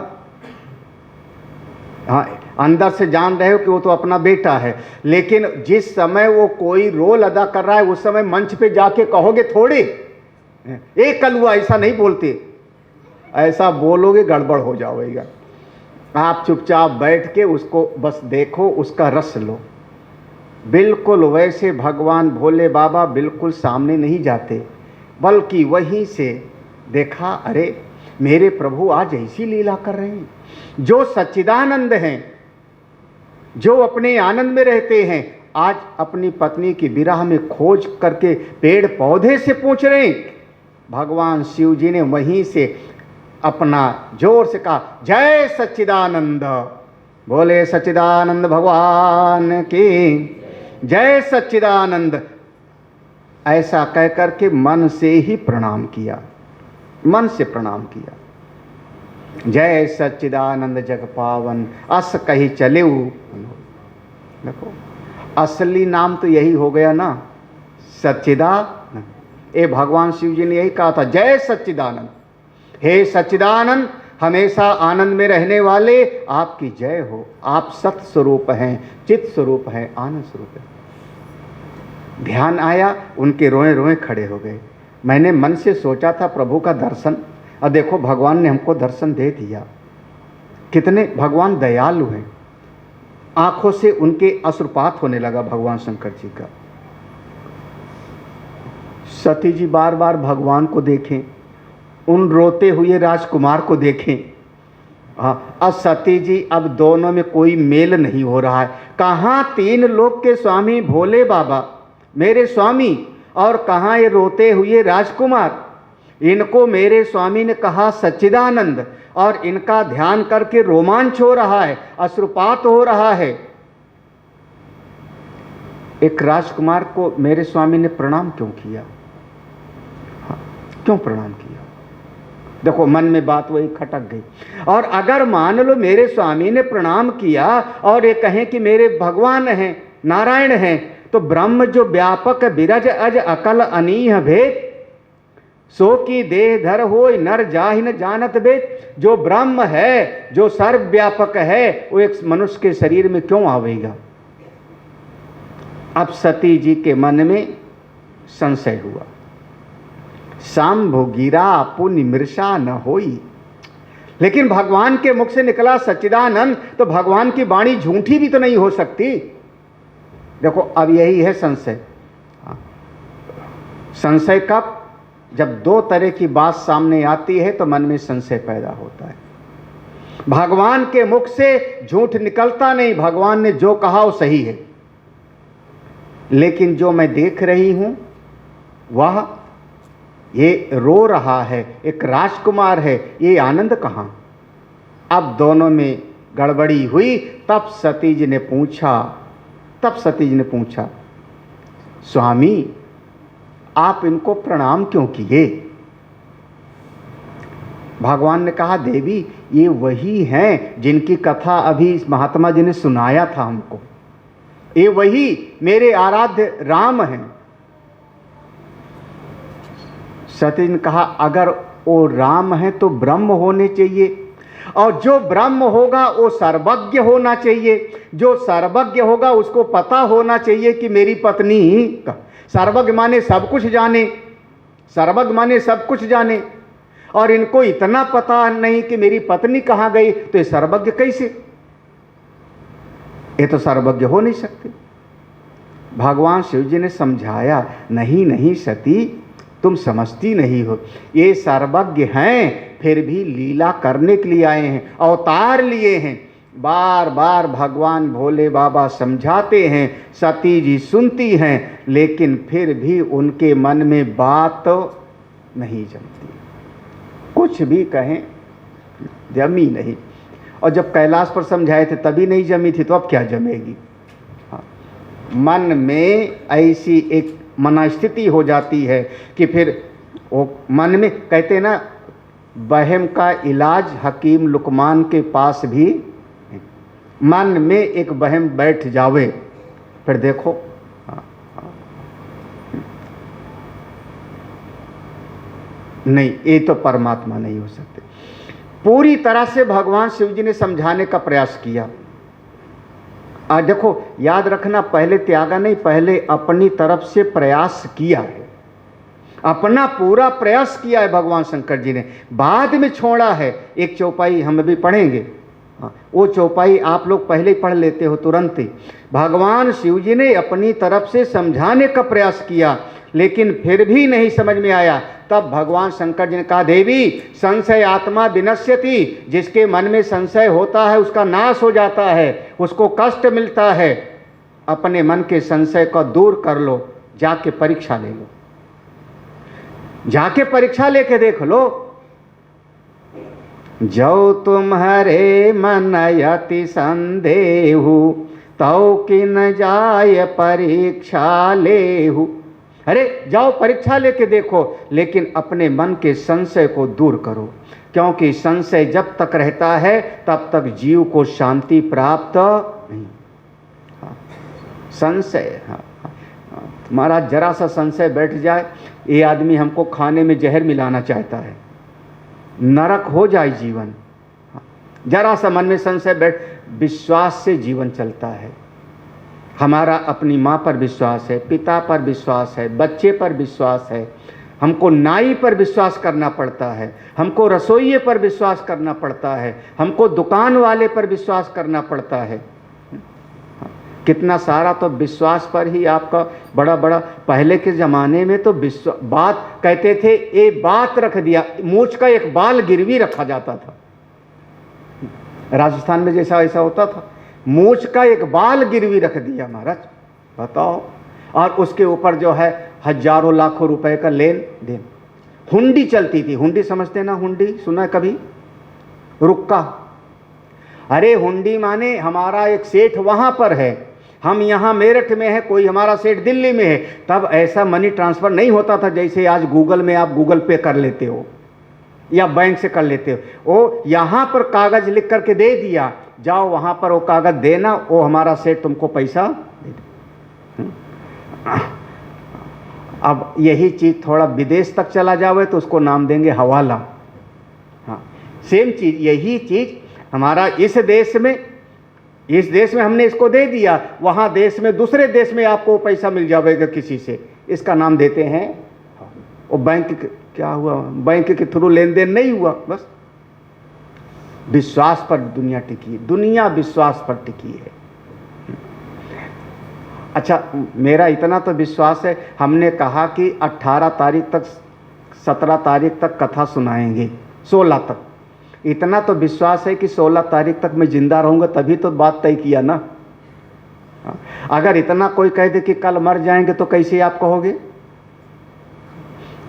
हाँ, अंदर से जान रहे हो कि वो तो अपना बेटा है। लेकिन जिस समय वो कोई रोल अदा कर रहा है उस समय मंच पे जाके कहोगे थोड़ी, एक कलुआ, ऐसा नहीं बोलते, ऐसा बोलोगे गड़बड़ हो जाएगा। आप चुपचाप बैठ के उसको बस देखो, उसका रस लो। बिल्कुल वैसे भगवान भोले बाबा बिल्कुल सामने नहीं जाते, बल्कि वहीं से देखा, अरे मेरे प्रभु आज ऐसी लीला कर रहे हैं, जो सच्चिदानंद हैं, जो अपने आनंद में रहते हैं, आज अपनी पत्नी की विरह में खोज करके पेड़ पौधे से पूछ रहे हैं। भगवान शिव जी ने वहीं से अपना जोर से कहा, जय सच्चिदानंद, बोले सच्चिदानंद भगवान की जय, सच्चिदानंद, ऐसा कह करके मन से ही प्रणाम किया, मन से प्रणाम किया। जय सच्चिदानंद जग पावन, अस कही चले। देखो असली नाम तो यही हो गया ना, सच्चिदानंद। ये भगवान शिव जी ने यही कहा था, जय सच्चिदानंद, हे सच्चिदानंद, हमेशा आनंद में रहने वाले, आपकी जय हो। आप सत स्वरूप हैं, चित स्वरूप हैं, आनंद स्वरूप हैं। ध्यान आया, उनके रोए रोए खड़े हो गए। मैंने मन से सोचा था प्रभु का दर्शन, और देखो भगवान ने हमको दर्शन दे दिया। कितने भगवान दयालु हैं। आंखों से उनके अश्रुपात होने लगा भगवान शंकर जी का। सती जी बार बार भगवान को देखें, उन रोते हुए राजकुमार को देखें। हाँ, अब सती जी, अब दोनों में कोई मेल नहीं हो रहा है। कहाँ तीन लोक के स्वामी भोले बाबा मेरे स्वामी, और कहाँ ये रोते हुए राजकुमार। इनको मेरे स्वामी ने कहा सच्चिदानंद, और इनका ध्यान करके रोमांच हो रहा है, अश्रुपात हो रहा है। एक राजकुमार को मेरे स्वामी ने प्रणाम क्यों किया? हाँ, क्यों प्रणाम किया? देखो मन में बात वही खटक गई। और अगर मान लो मेरे स्वामी ने प्रणाम किया और ये कहें कि मेरे भगवान हैं, नारायण हैं, तो ब्रह्म जो व्यापक बिरज अज अकल अनीह भेद, सो की देह धर होय नर जाहि न जानत भेद। जो ब्रह्म है, जो सर्वव्यापक है, वो एक मनुष्य के शरीर में क्यों आवेगा? अब सती जी के मन में संशय हुआ। सांभो गिरा पुण्य मृषा न होई। लेकिन भगवान के मुख से निकला सच्चिदानंद, तो भगवान की वाणी झूठी भी तो नहीं हो सकती। देखो अब यही है संशय। संशय कब? जब दो तरह की बात सामने आती है तो मन में संशय पैदा होता है। भगवान के मुख से झूठ निकलता नहीं, भगवान ने जो कहा वो सही है। लेकिन जो मैं देख रही हूं वह ये रो रहा है, एक राजकुमार है, ये आनंद कहाँ? अब दोनों में गड़बड़ी हुई। तब सती जी ने पूछा, स्वामी आप इनको प्रणाम क्यों किए? भगवान ने कहा, देवी ये वही हैं जिनकी कथा अभी इस महात्मा जी ने सुनाया था हमको, ये वही मेरे आराध्य राम हैं। सती ने कहा, अगर वो राम है तो ब्रह्म होने चाहिए, और जो ब्रह्म होगा वो सर्वज्ञ होना चाहिए। जो सर्वज्ञ होगा उसको पता होना चाहिए कि मेरी पत्नी का, सर्वज्ञ माने सब कुछ जाने, सर्वज्ञ माने सब कुछ जाने, और इनको इतना पता नहीं कि मेरी पत्नी कहाँ गई, तो ये सर्वज्ञ कैसे? ये तो सर्वज्ञ हो नहीं सकते। भगवान शिव जी ने समझाया, नहीं नहीं सती, तुम समझती नहीं हो, ये सर्वज्ञ हैं, फिर भी लीला करने के लिए आए हैं, अवतार लिए हैं। बार बार भगवान भोले बाबा समझाते हैं, सती जी सुनती हैं, लेकिन फिर भी उनके मन में बात नहीं जमती, कुछ भी कहें जमी नहीं। और जब कैलाश पर समझाए थे तभी नहीं जमी थी, तो अब क्या जमेगी? हाँ, मन में ऐसी एक मनस्थिति हो जाती है कि फिर वो मन में, कहते ना, वहम का इलाज हकीम लुकमान के पास भी, मन में एक वहम बैठ जावे, फिर देखो। नहीं, ये तो परमात्मा नहीं हो सकते। पूरी तरह से भगवान शिव जी ने समझाने का प्रयास किया। आज देखो, याद रखना, पहले त्यागा नहीं, पहले अपनी तरफ से प्रयास किया है, अपना पूरा प्रयास किया है भगवान शंकर जी ने, बाद में छोड़ा है। एक चौपाई हम भी पढ़ेंगे, वो चौपाई आप लोग पहले ही पढ़ लेते हो तुरंत ही। भगवान शिव जी ने अपनी तरफ से समझाने का प्रयास किया, लेकिन फिर भी नहीं समझ में आया। तब भगवान शंकर जी ने कहा, देवी संशय आत्मा विनश्यति, जिसके मन में संशय होता है उसका नाश हो जाता है, उसको कष्ट मिलता है। अपने मन के संशय को दूर कर लो, जाके परीक्षा ले लो, जाके परीक्षा लेके देख लो। जो तुम्हारे मन यति संदेहु, तौ किन जाय परीक्षा लेहु। अरे जाओ परीक्षा लेके देखो, लेकिन अपने मन के संशय को दूर करो, क्योंकि संशय जब तक रहता है तब तक जीव को शांति प्राप्त नहीं। संशय, तुम्हारा जरा सा संशय बैठ जाए, ये आदमी हमको खाने में जहर मिलाना चाहता है, नरक हो जाए जीवन। जरा सा मन में संशय बैठ, विश्वास से जीवन चलता है। हमारा अपनी माँ पर विश्वास है, पिता पर विश्वास है, बच्चे पर विश्वास है, हमको नाई पर विश्वास करना पड़ता है, हमको रसोइये पर विश्वास करना पड़ता है, हमको दुकान वाले पर विश्वास करना पड़ता है। कितना सारा तो विश्वास पर ही आपका बड़ा बड़ा। पहले के ज़माने में तो बात कहते थे, ये बात रख दिया, मूछ का एक बाल गिरवी रखा जाता था। राजस्थान में जैसा ऐसा होता था, मूछ का एक बाल गिरवी रख दिया महाराज, बताओ। और उसके ऊपर जो है हजारों लाखों रुपए का लेन देन। हुंडी चलती थी, हुंडी समझते ना, हुंडी सुना है कभी? रुक्का। अरे हुंडी माने हमारा एक सेठ वहाँ पर है, हम यहाँ मेरठ में है, कोई हमारा सेठ दिल्ली में है। तब ऐसा मनी ट्रांसफ़र नहीं होता था जैसे आज गूगल में आप गूगल पे कर लेते हो या बैंक से कर लेते हो। वो यहाँ पर कागज़ लिख करके दे दिया, जाओ वहाँ पर वो कागज़ देना, वो हमारा सेठ तुमको पैसा दे दे। अब यही चीज़ थोड़ा विदेश तक चला जावे तो उसको नाम देंगे हवाला। हाँ, सेम चीज़, यही चीज़ हमारा इस देश में हमने इसको दे दिया, वहाँ देश में, दूसरे देश में आपको पैसा मिल जाएगा किसी से, इसका नाम देते हैं वो बैंक। क्या हुआ? बैंक के थ्रू लेन देन नहीं हुआ, बस विश्वास पर दुनिया टिकी, दुनिया विश्वास पर टिकी है। अच्छा, मेरा इतना तो विश्वास है, हमने कहा कि 18 तारीख तक, 17 तारीख तक कथा सुनाएंगे, 16 तक। इतना तो विश्वास है कि 16 तारीख तक मैं जिंदा रहूँगा, तभी तो बात तय किया ना। अगर इतना कोई कह दे कि कल मर जाएंगे तो कैसे आप कहोगे?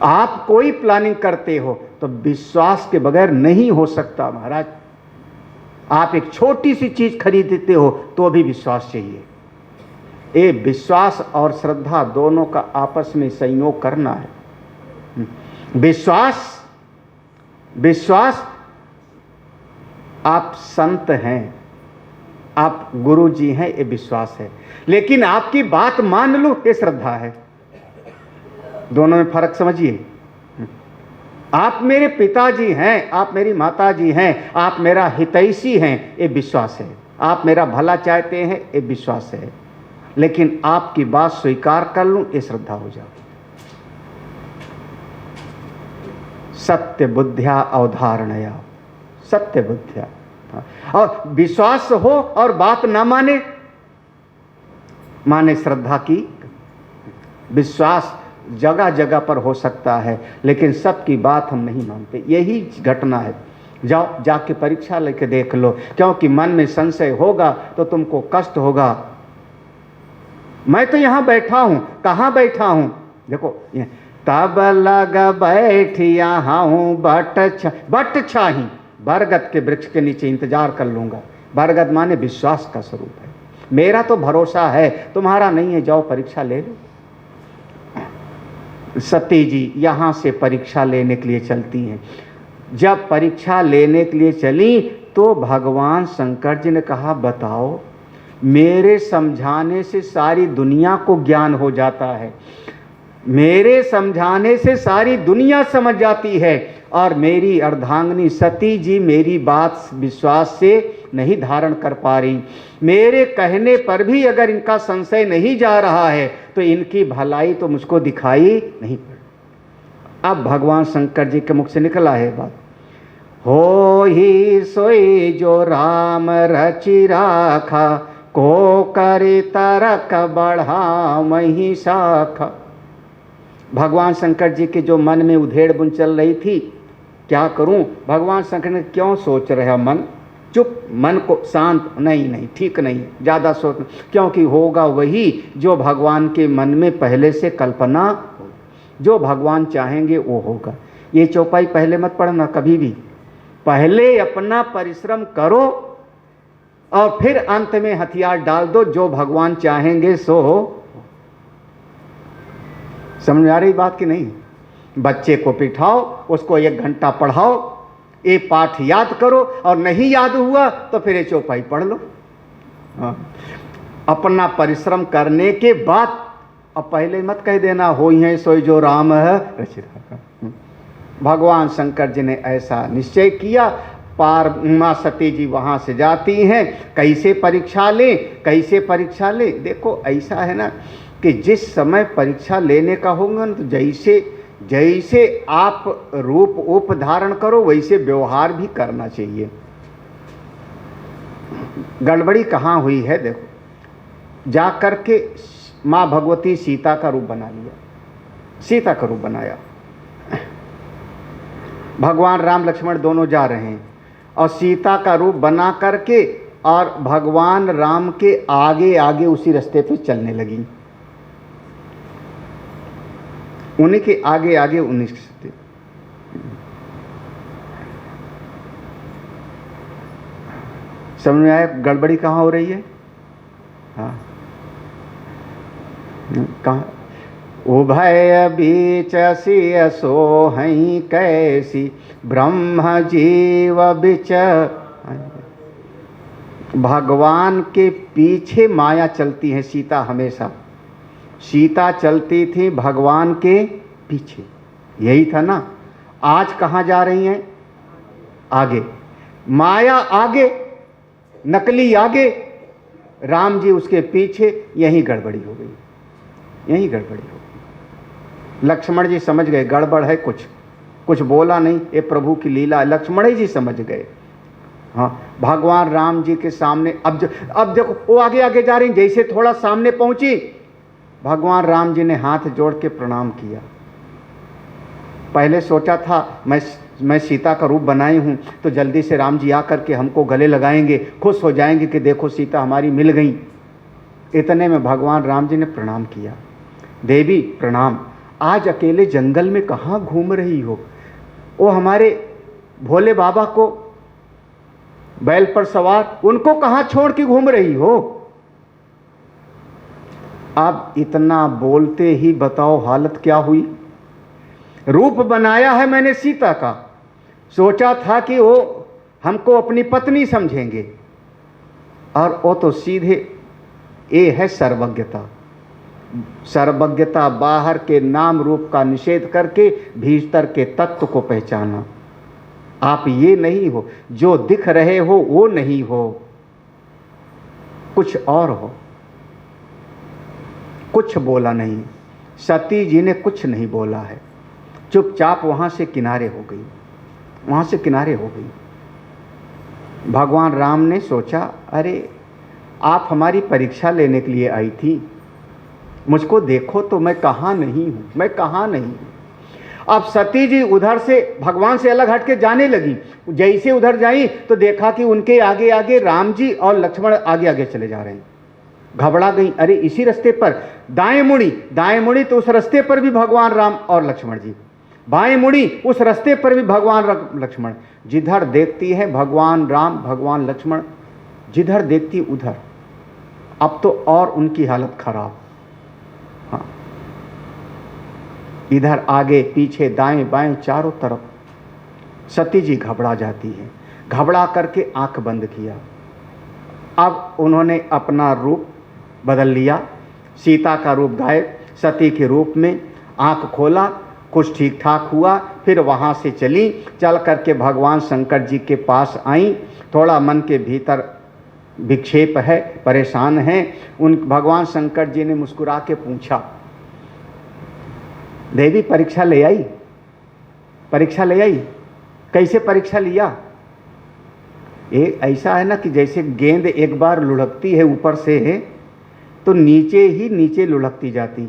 आप कोई प्लानिंग करते हो तो विश्वास के बगैर नहीं हो सकता महाराज। आप एक छोटी सी चीज खरीदते हो तो भी विश्वास चाहिए। ये विश्वास और श्रद्धा दोनों का आपस में संयोग करना है। विश्वास आप संत हैं, आप गुरु जी हैं, ये विश्वास है। लेकिन आपकी बात मान लो, ये श्रद्धा है। दोनों में फर्क समझिए। आप मेरे पिताजी हैं, आप मेरी माताजी हैं, आप मेरा हितैषी हैं, ये विश्वास है। आप मेरा भला चाहते हैं, ये विश्वास है। लेकिन आपकी बात स्वीकार कर लूं, ये श्रद्धा हो जाए। सत्य बुद्धिया अवधारणया, सत्य बुद्धिया। और विश्वास हो और बात ना माने श्रद्धा की। विश्वास जगह जगह पर हो सकता है, लेकिन सबकी बात हम नहीं मानते। यही घटना है। जाओ जाके परीक्षा लेके देख लो, क्योंकि मन में संशय होगा तो तुमको कष्ट होगा। मैं तो यहां बैठा हूं, कहां बैठा हूं? देखो, तब लग बैठिया हूं बट छाही, बरगद के वृक्ष के नीचे इंतजार कर लूंगा। बरगद माने विश्वास का स्वरूप है। मेरा तो भरोसा है, तुम्हारा नहीं है। जाओ परीक्षा ले लो। सती जी यहां से परीक्षा लेने के लिए चलती हैं। जब परीक्षा लेने के लिए चली तो भगवान शंकर जी ने कहा, बताओ, मेरे समझाने से सारी दुनिया को ज्ञान हो जाता है, मेरे समझाने से सारी दुनिया समझ जाती है, और मेरी अर्धांगिनी सती जी मेरी बात विश्वास से नहीं धारण कर पा रही। मेरे कहने पर भी अगर इनका संशय नहीं जा रहा है तो इनकी भलाई तो मुझको दिखाई नहीं पड़। अब भगवान शंकर जी के मुख से निकला है बात, हो ही सोई जो राम रचि राखा, को करे तरक बढ़ा मही शाखा। भगवान शंकर जी के जो मन में उधेड़ बुन चल रही थी, क्या करूं? भगवान शंकर ने, क्यों सोच रहा मन, चुप, मन को शांत, नहीं ठीक नहीं, ज़्यादा सोच, क्योंकि होगा वही जो भगवान के मन में पहले से कल्पना हो। जो भगवान चाहेंगे वो होगा। ये चौपाई पहले मत पढ़ना कभी भी। पहले अपना परिश्रम करो और फिर अंत में हथियार डाल दो। जो भगवान चाहेंगे सो हो। समझ आ रही बात कि नहीं? बच्चे को बिठाओ, उसको 1 घंटा पढ़ाओ, ये पाठ याद करो, और नहीं याद हुआ तो फिर ये चौपाई पढ़ लो। अपना परिश्रम करने के बाद, अब पहले मत कह देना हो ही है सोई जो राम है रचि राखा। भगवान शंकर जी ने ऐसा निश्चय किया। पार माँ सती जी वहाँ से जाती हैं। कैसे परीक्षा ले? देखो ऐसा है ना कि जिस समय परीक्षा लेने का होगा ना, तो जैसे आप रूप धारण करो वैसे व्यवहार भी करना चाहिए। गड़बड़ी कहाँ हुई है? देखो, जा कर के माँ भगवती सीता का रूप बना लिया, सीता का रूप बनाया। भगवान राम लक्ष्मण दोनों जा रहे हैं और सीता का रूप बना करके और भगवान राम के आगे आगे उसी रास्ते पे चलने लगी, उन्हीं के आगे आगे उन्हीं के। समझ में आया गड़बड़ी कहाँ हो रही है? हाँ, कहाँ? उभय बीच सिय सोहई कैसी, ब्रह्म जीव बिच। भगवान के पीछे माया चलती है। सीता हमेशा, सीता चलती थी भगवान के पीछे, यही था ना। आज कहाँ जा रही हैं? आगे। माया आगे, नकली आगे, राम जी उसके पीछे। यही गड़बड़ी हो गई, यही गड़बड़ी हो गई। लक्ष्मण जी समझ गए गड़बड़ है, कुछ बोला नहीं, ये प्रभु की लीला। लक्ष्मण जी समझ गए। हाँ, भगवान राम जी के सामने अब देखो वो आगे आगे जा रही, जैसे थोड़ा सामने पहुंची, भगवान राम जी ने हाथ जोड़ के प्रणाम किया। पहले सोचा था मैं सीता का रूप बनाई हूँ तो जल्दी से राम जी आकर के हमको गले लगाएंगे, खुश हो जाएंगे कि देखो सीता हमारी मिल गई। इतने में भगवान राम जी ने प्रणाम किया। देवी प्रणाम, आज अकेले जंगल में कहाँ घूम रही हो? वो हमारे भोले बाबा को बैल पर सवार, उनको कहाँ छोड़ के घूम रही हो? अब इतना बोलते ही बताओ हालत क्या हुई। रूप बनाया है मैंने सीता का, सोचा था कि वो हमको अपनी पत्नी समझेंगे, और वो तो सीधे ये है सर्वज्ञता। सर्वज्ञता बाहर के नाम रूप का निषेध करके भीतर के तत्व को पहचाना। आप ये नहीं हो, जो दिख रहे हो वो नहीं हो, कुछ और हो। कुछ बोला नहीं, सती जी ने कुछ नहीं बोला है, चुपचाप वहां से किनारे हो गई, वहां से किनारे हो गई। भगवान राम ने सोचा, अरे आप हमारी परीक्षा लेने के लिए आई थी, मुझको देखो तो मैं कहाँ नहीं हूँ, मैं कहाँ नहीं हूँ। अब सती जी उधर से भगवान से अलग हट के जाने लगी। जैसे उधर जाई तो देखा कि उनके आगे आगे राम जी और लक्ष्मण आगे आगे चले जा रहे हैं। घबरा गई, अरे इसी रास्ते पर दाएं मुड़ी तो उस रास्ते पर भी भगवान राम और लक्ष्मण जी, बाएं मुड़ी उस रास्ते पर भी भगवान लक्ष्मण। जिधर देखती है भगवान राम भगवान लक्ष्मण, जिधर देखती उधर। अब तो और उनकी हालत खराब। हाँ, इधर आगे पीछे दाएं बाएं चारों तरफ। सती जी घबरा जाती है, घबरा करके आंख बंद किया। अब उन्होंने अपना रूप बदल लिया, सीता का रूप गायब, सती के रूप में। आंख खोला, कुछ ठीक ठाक हुआ, फिर वहाँ से चली, चल करके भगवान शंकर जी के पास आई। थोड़ा मन के भीतर विक्षेप है, परेशान हैं। उन भगवान शंकर जी ने मुस्कुरा के पूछा, देवी परीक्षा ले आई? परीक्षा ले आई? कैसे परीक्षा लिया? ये ऐसा है ना कि जैसे गेंद एक बार लुढ़कती है ऊपर से तो नीचे ही नीचे लुढ़कती जाती।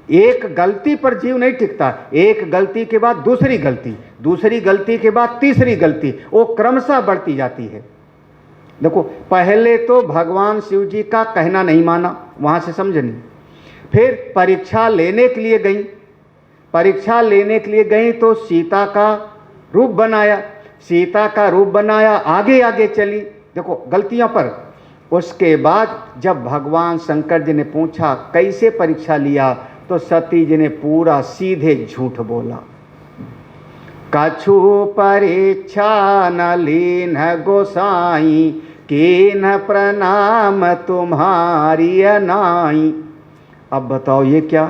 एक गलती पर जीव नहीं टिकता, एक गलती के बाद दूसरी गलती, दूसरी गलती के बाद तीसरी गलती, वो क्रमशः बढ़ती जाती है। देखो, पहले तो भगवान शिव जी का कहना नहीं माना, वहाँ से समझ नहीं। फिर परीक्षा लेने के लिए गई, परीक्षा लेने के लिए गई तो सीता का रूप बनाया, सीता का रूप बनाया, आगे आगे चली। देखो गलतियों पर। उसके बाद जब भगवान शंकर जी ने पूछा कैसे परीक्षा लिया, तो सती जी ने पूरा सीधे झूठ बोला। कछु परीक्षा न लीन गोसाई, कीन प्रणाम तुम्हारी अनाई। अब बताओ ये क्या?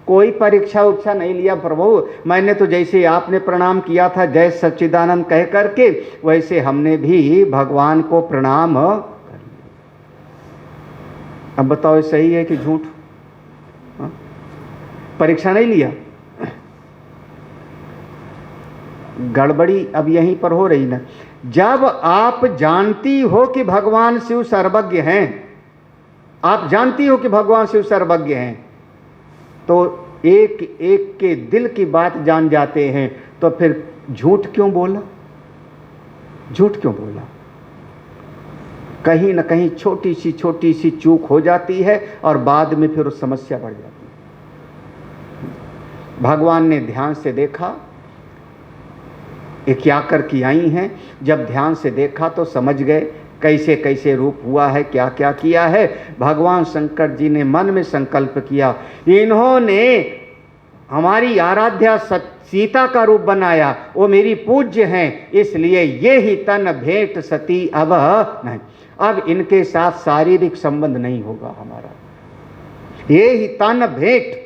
कोई परीक्षा उपक्षा नहीं लिया प्रभु, मैंने तो जैसे आपने प्रणाम किया था जय सच्चिदानंद कह करके, वैसे हमने भी भगवान को प्रणाम कर लिया। अब बताओ सही है कि झूठ? परीक्षा नहीं लिया। गड़बड़ी अब यहीं पर हो रही ना। जब आप जानती हो कि भगवान शिव सर्वज्ञ हैं, आप जानती हो कि भगवान शिव सर्वज्ञ हैं, तो एक एक के दिल की बात जान जाते हैं, तो फिर झूठ क्यों बोला? झूठ क्यों बोला? कहीं ना कहीं छोटी सी चूक हो जाती है और बाद में फिर उस समस्या बढ़ जाती है। भगवान ने ध्यान से देखा ये क्या कर की आई हैं। जब ध्यान से देखा तो समझ गए कैसे कैसे रूप हुआ है, क्या क्या किया है। भगवान शंकर जी ने मन में संकल्प किया, इन्होंने हमारी आराध्या सीता का रूप बनाया, वो मेरी पूज्य हैं, इसलिए ये ही तन भेंट सती अब नहीं। अब इनके साथ शारीरिक संबंध नहीं होगा हमारा। ये ही तन भेंट,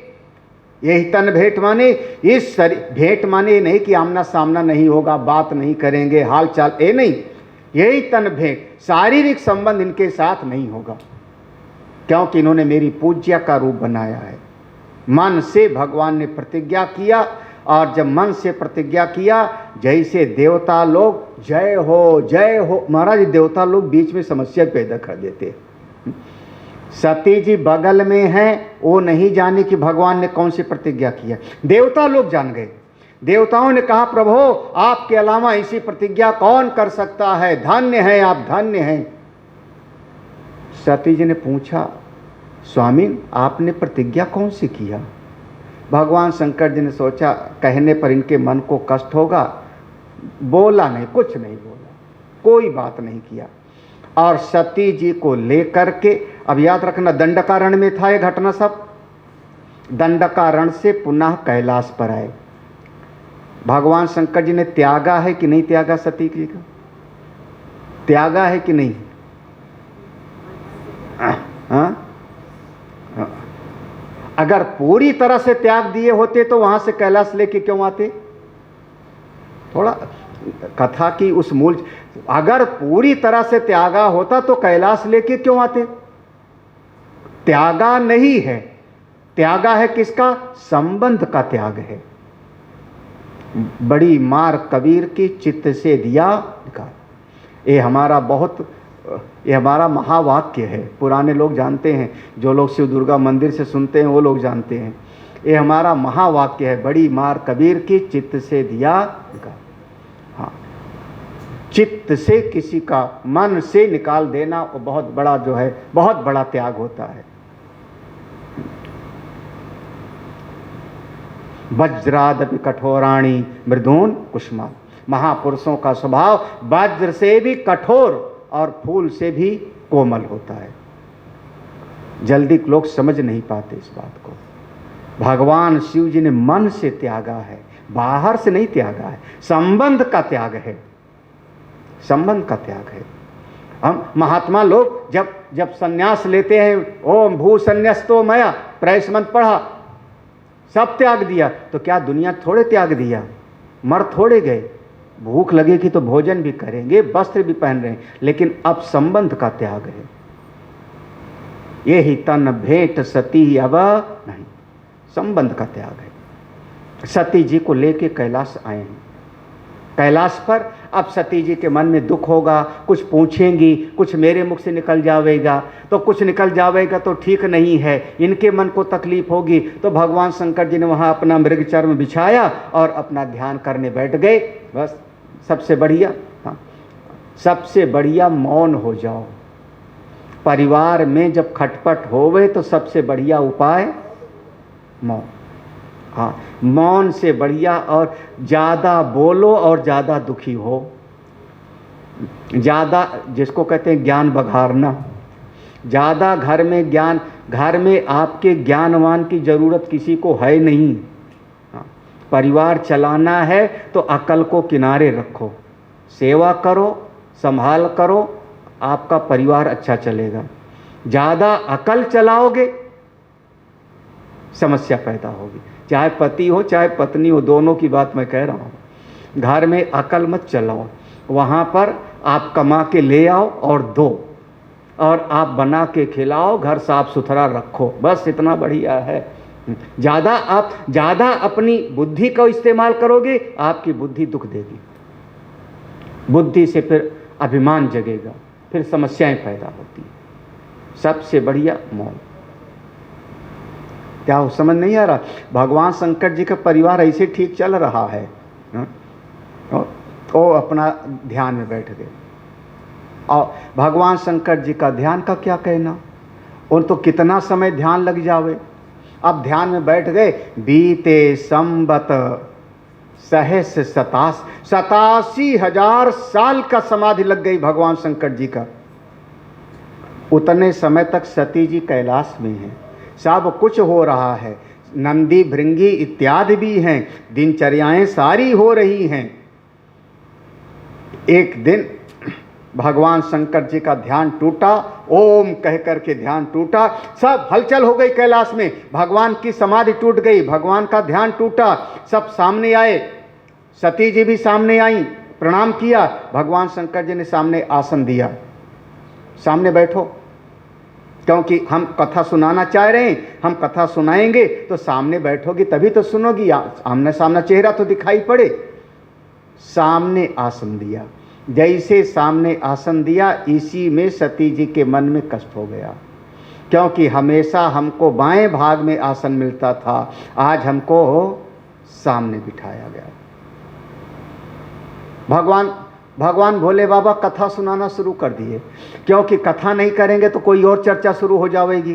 यही तन भेंट माने इस भेंट माने नहीं कि आमना सामना नहीं होगा, बात नहीं करेंगे, हाल चाल, ये नहीं। यही तन भेंट, शारीरिक संबंध इनके साथ नहीं होगा, क्योंकि इन्होंने मेरी पूज्या का रूप बनाया है। मन से भगवान ने प्रतिज्ञा किया, और जब मन से प्रतिज्ञा किया, जैसे देवता लोग जय हो, महाराज देवता लोग बीच में समस्या पैदा कर देते। सती जी बगल में हैं, वो नहीं जाने कि भगवान ने कौन सी प्रतिज्ञा किया। देवता लोग जान गए। देवताओं ने कहा, प्रभु आपके अलावा ऐसी प्रतिज्ञा कौन कर सकता है, धन्य है आप, धन्य हैं। सती जी ने पूछा, स्वामी आपने प्रतिज्ञा कौन सी किया? भगवान शंकर जी ने सोचा कहने पर इनके मन को कष्ट होगा, बोला नहीं, कुछ नहीं बोला, कोई बात नहीं किया। और सती जी को लेकर के, अब याद रखना दंडकारण्य में था ये घटना सब, दंडकारण्य से पुनः कैलाश पर आए। भगवान शंकर जी ने त्यागा है कि नहीं त्यागा सती जी का? त्यागा है कि नहीं? हाँ? अगर पूरी तरह से त्याग दिए होते तो वहां से कैलाश लेके क्यों आते? थोड़ा कथा की उस मूल, अगर पूरी तरह से त्यागा होता तो कैलाश लेके क्यों आते? त्यागा नहीं है, त्यागा है किसका? संबंध का त्याग है। बड़ी मार कबीर की चित्त से दिया निकाल, ये हमारा महावाक्य है। पुराने लोग जानते हैं, जो लोग शिव दुर्गा मंदिर से सुनते हैं वो लोग जानते हैं, ये हमारा महावाक्य है। बड़ी मार कबीर की चित्त से दिया निकाल। हाँ, चित्त से किसी का मन से निकाल देना वो बहुत बड़ा जो है, बहुत बड़ा त्याग होता है। वज्रादपि कठोराणी मृदून कुसुमा, महापुरुषों का स्वभाव वज्र से भी कठोर और फूल से भी कोमल होता है। जल्दी लोग समझ नहीं पाते इस बात को। भगवान शिव जी ने मन से त्यागा है, बाहर से नहीं त्यागा है, संबंध का त्याग है, संबंध का त्याग है। हम महात्मा लोग जब संन्यास लेते हैं, ओम भू संन्यास्तो मया, प्रयास मंत्र पढ़ा, सब त्याग दिया, तो क्या दुनिया थोड़े त्याग दिया? मर थोड़े गए? भूख लगेगी तो भोजन भी करेंगे, वस्त्र भी पहन रहे हैं, लेकिन अब संबंध का त्याग है। ये ही तन भेंट सती अब नहीं, संबंध का त्याग है। सती जी को लेके कैलाश आए हैं। कैलाश पर अब सती जी के मन में दुख होगा, कुछ पूछेंगी, कुछ मेरे मुख से निकल जाएगा, तो कुछ निकल जाएगा तो ठीक नहीं है, इनके मन को तकलीफ होगी। तो भगवान शंकर जी ने वहाँ अपना मृग चर्म बिछाया और अपना ध्यान करने बैठ गए। बस सबसे बढ़िया, हाँ, सबसे बढ़िया मौन हो जाओ। परिवार में जब खटपट होवे तो सबसे बढ़िया उपाय मौन। हाँ, मौन से बढ़िया, और ज़्यादा बोलो और ज़्यादा दुखी हो, ज़्यादा जिसको कहते हैं ज्ञान बघारना, ज़्यादा घर में ज्ञान, घर में आपके ज्ञानवान की ज़रूरत किसी को है नहीं। हाँ, परिवार चलाना है तो अकल को किनारे रखो, सेवा करो, संभाल करो, आपका परिवार अच्छा चलेगा। ज़्यादा अकल चलाओगे समस्या पैदा होगी। चाहे पति हो चाहे पत्नी हो, दोनों की बात मैं कह रहा हूँ। घर में अकल मत चलाओ, वहाँ पर आप कमा के ले आओ और दो, और आप बना के खिलाओ, घर साफ सुथरा रखो, बस इतना बढ़िया है। ज़्यादा अपनी बुद्धि का इस्तेमाल करोगे, आपकी बुद्धि दुख देगी, बुद्धि से फिर अभिमान जगेगा, फिर समस्याएं पैदा होती हैं। सबसे बढ़िया मौन। क्या वो समझ नहीं आ रहा? भगवान शंकर जी का परिवार ऐसे ठीक चल रहा है, वो अपना ध्यान में बैठ गए। और भगवान शंकर जी का ध्यान का क्या कहना, उन तो कितना समय ध्यान लग जावे। अब ध्यान में बैठ गए, बीते संबत सहस 87,000 साल का समाधि लग गई भगवान शंकर जी का। उतने समय तक सती जी कैलाश में हैं, सब कुछ हो रहा है, नंदी भृंगी इत्यादि भी हैं, दिनचर्याएं सारी हो रही हैं। एक दिन भगवान शंकर जी का ध्यान टूटा, ओम कह करके ध्यान टूटा, सब हलचल हो गई कैलाश में, भगवान की समाधि टूट गई, भगवान का ध्यान टूटा, सब सामने आए, सती जी भी सामने आई, प्रणाम किया। भगवान शंकर जी ने सामने आसन दिया, सामने बैठो, क्योंकि हम कथा सुनाना चाह रहे हैं, हम कथा सुनाएंगे तो सामने बैठोगी तभी तो सुनोगी, आमने सामने चेहरा तो दिखाई पड़े। सामने आसन दिया, जैसे सामने आसन दिया, इसी में सती जी के मन में कष्ट हो गया, क्योंकि हमेशा हमको बाएं भाग में आसन मिलता था, आज हमको सामने बिठाया गया। भगवान भोले बाबा कथा सुनाना शुरू कर दिए, क्योंकि कथा नहीं करेंगे तो कोई और चर्चा शुरू हो जाएगी,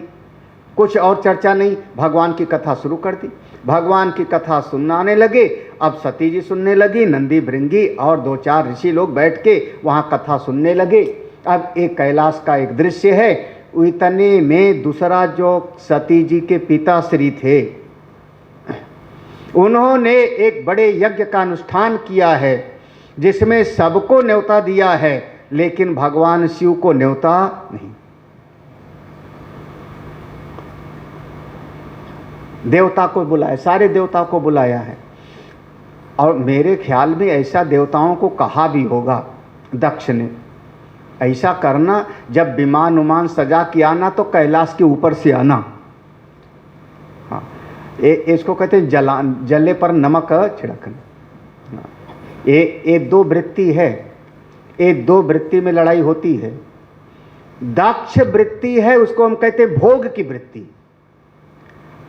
कुछ और चर्चा नहीं, भगवान की कथा शुरू कर दी। भगवान की कथा सुनाने लगे। अब सती जी सुनने लगी, नंदी भृंगी और 2-4 ऋषि लोग बैठ के वहाँ कथा सुनने लगे। अब एक कैलाश का एक दृश्य है। इतने में दूसरा जो सती जी के पिताश्री थे, उन्होंने एक बड़े यज्ञ का अनुष्ठान किया है जिसमें सबको न्योता दिया है, लेकिन भगवान शिव को न्योता नहीं। देवता को बुलाया, सारे देवताओं को बुलाया है। और मेरे ख्याल में ऐसा देवताओं को कहा भी होगा दक्ष ने, ऐसा करना जब विमान उमान सजा के आना तो कैलाश के ऊपर से आना। हाँ, इसको कहते हैं जले पर नमक छिड़कना। ये 2 वृत्ति है, ये 2 वृत्ति में लड़ाई होती है। दक्ष वृत्ति है, उसको हम कहते हैं भोग की वृत्ति,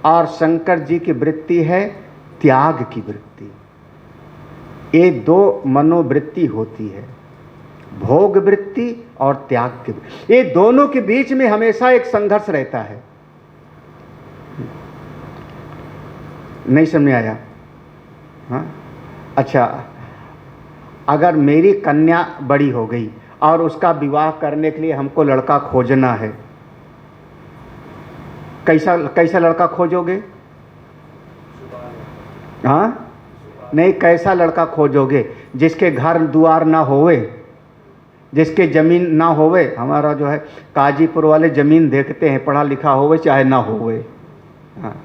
और शंकर जी की वृत्ति है त्याग की वृत्ति। ये 2 मनोवृत्ति होती है, भोग वृत्ति और त्याग की वृत्ति। ये दोनों के बीच में हमेशा एक संघर्ष रहता है। नहीं समझ में आया? हाँ, अच्छा, अगर मेरी कन्या बड़ी हो गई और उसका विवाह करने के लिए हमको लड़का खोजना है, कैसा लड़का खोजोगे? हाँ, नहीं, कैसा लड़का खोजोगे? जिसके घर द्वार ना होवे, जिसके जमीन ना होवे। हमारा जो है काजीपुर वाले जमीन देखते हैं, पढ़ा लिखा होवे चाहे ना होवे। हाँ,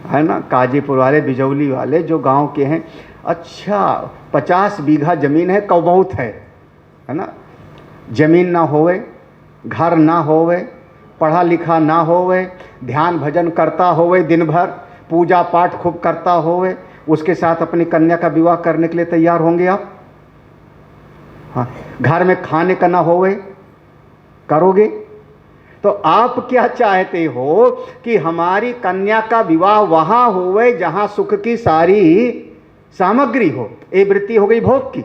है ना, काजीपुर वाले, बिजौली वाले जो गांव के हैं, अच्छा 50 बीघा जमीन है, कौ बहुत है ना। जमीन ना होवे, घर ना होवे, पढ़ा लिखा ना होवे, ध्यान भजन करता होवे, दिन भर पूजा पाठ खूब करता होवे, उसके साथ अपनी कन्या का विवाह करने के लिए तैयार होंगे आप? हाँ, घर में खाने का ना होवे, करोगे? तो आप क्या चाहते हो कि हमारी कन्या का विवाह वहां होवे जहां सुख की सारी सामग्री हो। ये वृत्ति हो गई भोग की,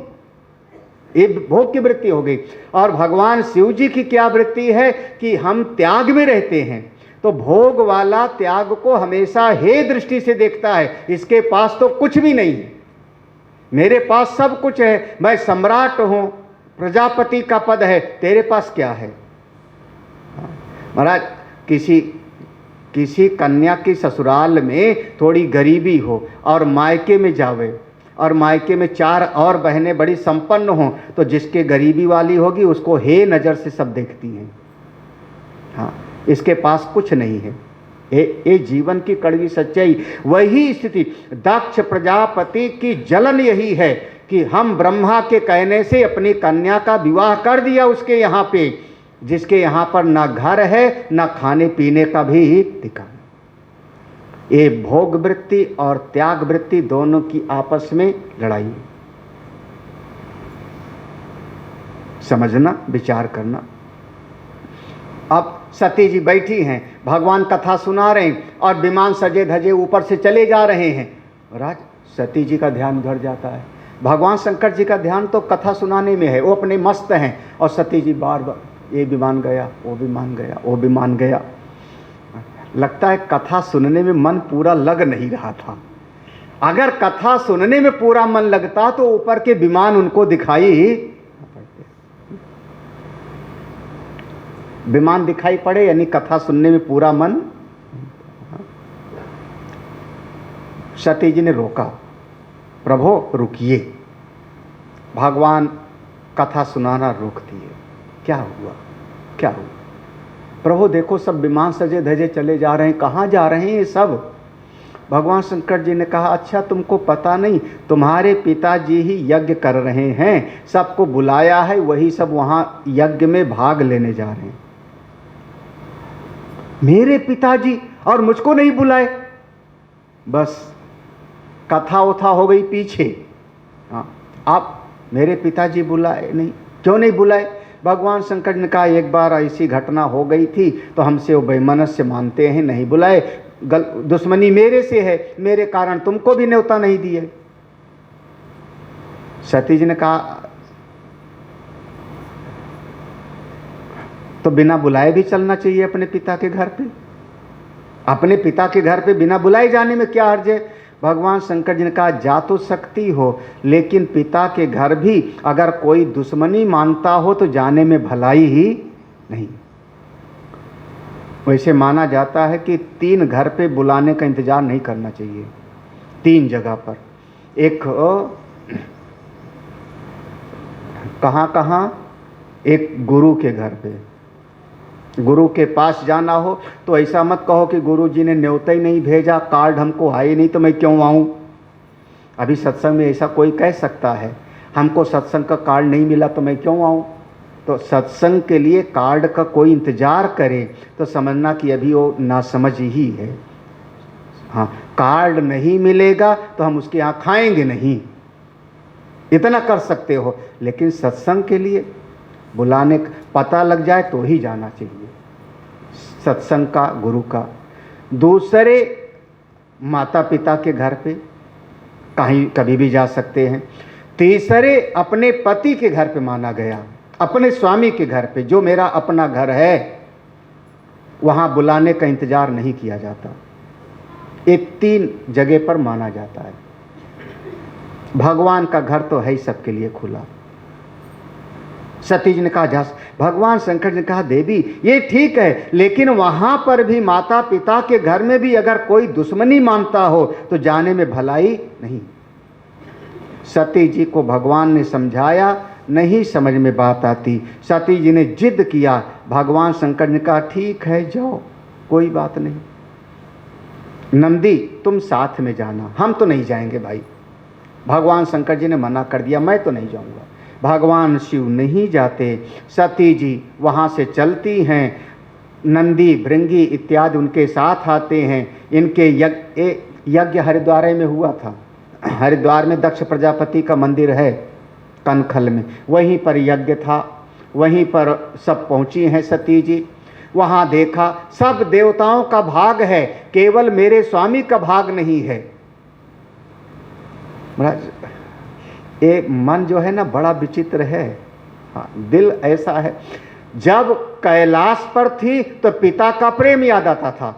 ये भोग की वृत्ति हो गई। और भगवान शिव जी की क्या वृत्ति है कि हम त्याग में रहते हैं, तो भोग वाला त्याग को हमेशा हे दृष्टि से देखता है। इसके पास तो कुछ भी नहीं है, मेरे पास सब कुछ है, मैं सम्राट हूं, प्रजापति का पद है, तेरे पास क्या है? महाराज, किसी कन्या की ससुराल में थोड़ी गरीबी हो और मायके में जावे, और मायके में 4 और बहनें बड़ी संपन्न हों, तो जिसके गरीबी वाली होगी उसको हे नज़र से सब देखती हैं। हाँ, इसके पास कुछ नहीं है। ये जीवन की कड़वी सच्चाई। वही स्थिति दक्ष प्रजापति की जलन यही है कि हम ब्रह्मा के कहने से अपनी कन्या का विवाह कर दिया उसके यहाँ पे, जिसके यहाँ पर ना घर है ना खाने पीने का भी ठिकाना। ये भोग वृत्ति और त्याग वृत्ति दोनों की आपस में लड़ाई है। समझना, विचार करना। अब सती जी बैठी हैं, भगवान कथा सुना रहे हैं और विमान सजे धजे ऊपर से चले जा रहे हैं। राज, सती जी का ध्यान उधर जाता है। भगवान शंकर जी का ध्यान तो कथा सुनाने में है, वो अपने मस्त हैं, और सती जी बार बार ये विमान गया, वो विमान गया, वो विमान गया। लगता है कथा सुनने में मन पूरा लग नहीं रहा था। अगर कथा सुनने में पूरा मन लगता तो ऊपर के विमान उनको दिखाई पड़ते। विमान दिखाई पड़े यानी कथा सुनने में पूरा मन। सती जी ने रोका, प्रभु रुकिए। भगवान कथा सुनाना रोक दिए। क्या हुआ, क्या हुआ? प्रभु देखो, सब विमान सजे धजे चले जा रहे हैं, कहाँ जा रहे हैं ये सब? भगवान शंकर जी ने कहा, अच्छा तुमको पता नहीं, तुम्हारे पिताजी ही यज्ञ कर रहे हैं, सबको बुलाया है, वही सब वहाँ यज्ञ में भाग लेने जा रहे हैं। मेरे पिताजी और मुझको नहीं बुलाए? बस कथा उथा हो गई पीछे। हाँ, आप मेरे पिताजी बुलाए नहीं, क्यों नहीं बुलाए? भगवान शंकर ने कहा, एक बार ऐसी घटना हो गई थी तो हमसे वो बेमनस्य मानते हैं, नहीं बुलाए। दुश्मनी मेरे से है, मेरे कारण तुमको भी न्योता नहीं दिए। सती जी ने कहा, तो बिना बुलाए भी चलना चाहिए अपने पिता के घर पे। अपने पिता के घर पे बिना बुलाए जाने में क्या हर्ज है? भगवान शंकर जी ने कहा जा तो सकती हो, लेकिन पिता के घर भी अगर कोई दुश्मनी मानता हो तो जाने में भलाई ही नहीं। वैसे माना जाता है कि 3 घर पे बुलाने का इंतजार नहीं करना चाहिए। 3 जगह पर, एक कहाँ एक गुरु के घर पे, गुरु के पास जाना हो तो ऐसा मत कहो कि गुरु जी ने न्योता ही नहीं भेजा, कार्ड हमको आए नहीं तो मैं क्यों आऊँ। अभी सत्संग में ऐसा कोई कह सकता है, हमको सत्संग का कार्ड नहीं मिला तो मैं क्यों आऊँ। तो सत्संग के लिए कार्ड का कोई इंतजार करे तो समझना कि अभी वो नासमझ ही है। हाँ, कार्ड नहीं मिलेगा तो हम उसके यहाँ खाएंगे नहीं, इतना कर सकते हो। लेकिन सत्संग के लिए बुलाने पता लग जाए तो ही जाना चाहिए, सत्संग का, गुरु का। दूसरे माता पिता के घर पे कहीं कभी भी जा सकते हैं। तीसरे अपने पति के घर पे माना गया, अपने स्वामी के घर पे, जो मेरा अपना घर है, वहाँ बुलाने का इंतजार नहीं किया जाता। ये 3 जगह पर माना जाता है। भगवान का घर तो है ही सबके लिए खुला। सती जी ने कहा जा, भगवान शंकर जी ने कहा देवी ये ठीक है, लेकिन वहां पर भी माता पिता के घर में भी अगर कोई दुश्मनी मानता हो तो जाने में भलाई नहीं। सती जी को भगवान ने समझाया, नहीं समझ में बात आती। सती जी ने जिद किया, भगवान शंकर ने कहा ठीक है जाओ, कोई बात नहीं। नंदी तुम साथ में जाना, हम तो नहीं जाएंगे भाई। भगवान शंकर जी ने मना कर दिया, मैं तो नहीं जाऊंगा। भगवान शिव नहीं जाते। सती जी वहाँ से चलती हैं, नंदी भृंगी इत्यादि उनके साथ आते हैं। इनके यज्ञ हरिद्वार में हुआ था। हरिद्वार में दक्ष प्रजापति का मंदिर है कनखल में, वहीं पर यज्ञ था, वहीं पर सब पहुँची हैं सती जी। वहाँ देखा सब देवताओं का भाग है, केवल मेरे स्वामी का भाग नहीं है। ये मन जो है ना बड़ा विचित्र है। हाँ, दिल ऐसा है। जब कैलाश पर थी तो पिता का प्रेम याद आता था,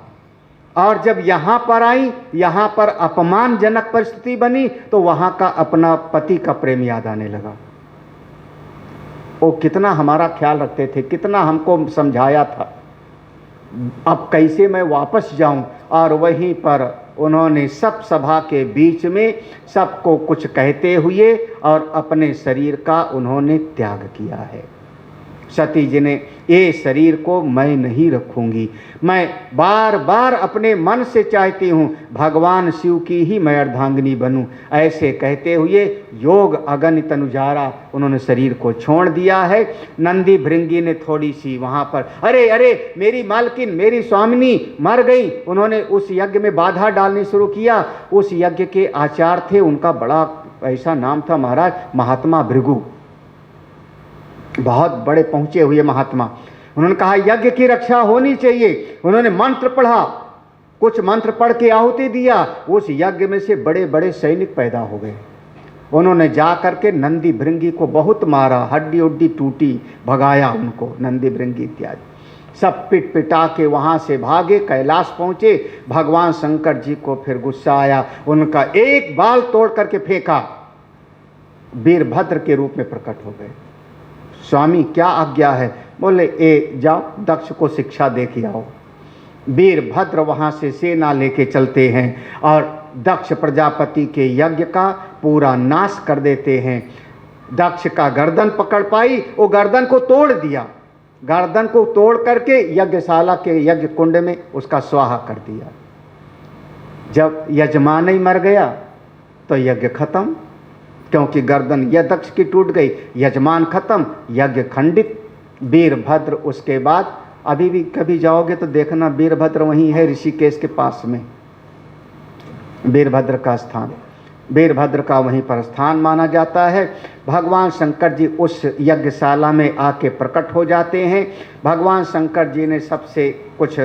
और जब यहाँ पर आई, यहाँ पर अपमानजनक परिस्थिति बनी तो वहाँ का अपना पति का प्रेम याद आने लगा। वो कितना हमारा ख्याल रखते थे, कितना हमको समझाया था। अब कैसे मैं वापस जाऊं। और वहीं पर उन्होंने सब सभा के बीच में सबको कुछ कहते हुए और अपने शरीर का उन्होंने त्याग किया है। सती जी ने ये शरीर को मैं नहीं रखूंगी, मैं बार बार अपने मन से चाहती हूँ भगवान शिव की ही मैं अर्धांगिनी बनूं। ऐसे कहते हुए योग अगणित अनुजारा उन्होंने शरीर को छोड़ दिया है। नंदी भृंगी ने थोड़ी सी वहाँ पर अरे अरे मेरी मालकिन, मेरी स्वामिनी मर गई। उन्होंने उस यज्ञ में बाधा डालनी शुरू किया। उस यज्ञ के आचार्य थे, उनका बड़ा ऐसा नाम था महाराज, महात्मा भृगु, बहुत बड़े पहुंचे हुए महात्मा। उन्होंने कहा यज्ञ की रक्षा होनी चाहिए। उन्होंने मंत्र पढ़ा, कुछ मंत्र पढ़ के आहुति दिया, उस यज्ञ में से बड़े बड़े सैनिक पैदा हो गए। उन्होंने जा करके नंदी भृंगी को बहुत मारा, हड्डी उड्डी टूटी, भगाया उनको, नंदी भृंगी इत्यादि सब पिट पिटा के वहाँ से भागे, कैलाश पहुँचे। भगवान शंकर जी को फिर गुस्सा आया, उनका एक बाल तोड़ करके फेंका, वीरभद्र के रूप में प्रकट हो गए। स्वामी क्या आज्ञा है? बोले ए जाओ दक्ष को शिक्षा दे के आओ। वीरभद्र वहाँ से सेना लेके चलते हैं और दक्ष प्रजापति के यज्ञ का पूरा नाश कर देते हैं। दक्ष का गर्दन पकड़ पाई, वो गर्दन को तोड़ दिया, गर्दन को तोड़ करके यज्ञशाला के यज्ञ कुंड में उसका स्वाहा कर दिया। जब यजमान ही मर गया तो यज्ञ खत्म, क्योंकि गर्दन यह दक्ष की टूट गई, यजमान खत्म, यज्ञ खंडित। वीरभद्र उसके बाद अभी भी कभी जाओगे तो देखना वीरभद्र वहीं है ऋषिकेश के पास में, वीरभद्र का स्थान, वीरभद्र का वहीं पर स्थान माना जाता है। भगवान शंकर जी उस यज्ञशाला में आके प्रकट हो जाते हैं। भगवान शंकर जी ने सबसे कुछ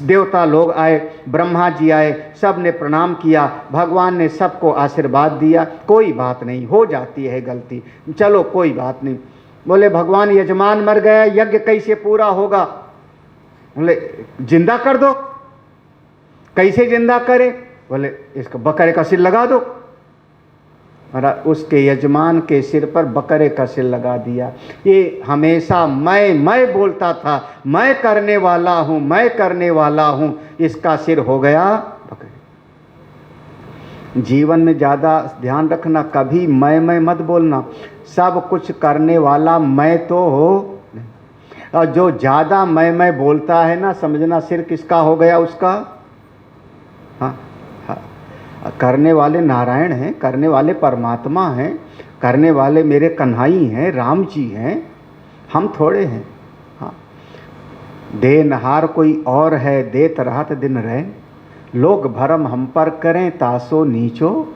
देवता लोग आए, ब्रह्मा जी आए, सब ने प्रणाम किया। भगवान ने सबको आशीर्वाद दिया, कोई बात नहीं, हो जाती है गलती, चलो कोई बात नहीं। बोले भगवान यजमान मर गया, यज्ञ कैसे पूरा होगा? बोले जिंदा कर दो। कैसे जिंदा करें? बोले इसको बकरे का सिर लगा दो। महाराज उसके यजमान के सिर पर बकरे का सिर लगा दिया। ये हमेशा मैं बोलता था, मैं करने वाला हूं, मैं करने वाला हूं, इसका सिर हो गया बकरे। जीवन में ज़्यादा ध्यान रखना, कभी मैं मत बोलना। सब कुछ करने वाला मैं तो हो, और जो ज़्यादा मैं बोलता है ना, समझना सिर किसका हो गया उसका। हाँ, करने वाले नारायण हैं, करने वाले परमात्मा हैं, करने वाले मेरे कन्हई हैं, राम जी हैं, हम थोड़े हैं। हाँ, देनहार कोई और है, देत रात दिन रहे, लोग भरम हम पर करें तासो नीचो।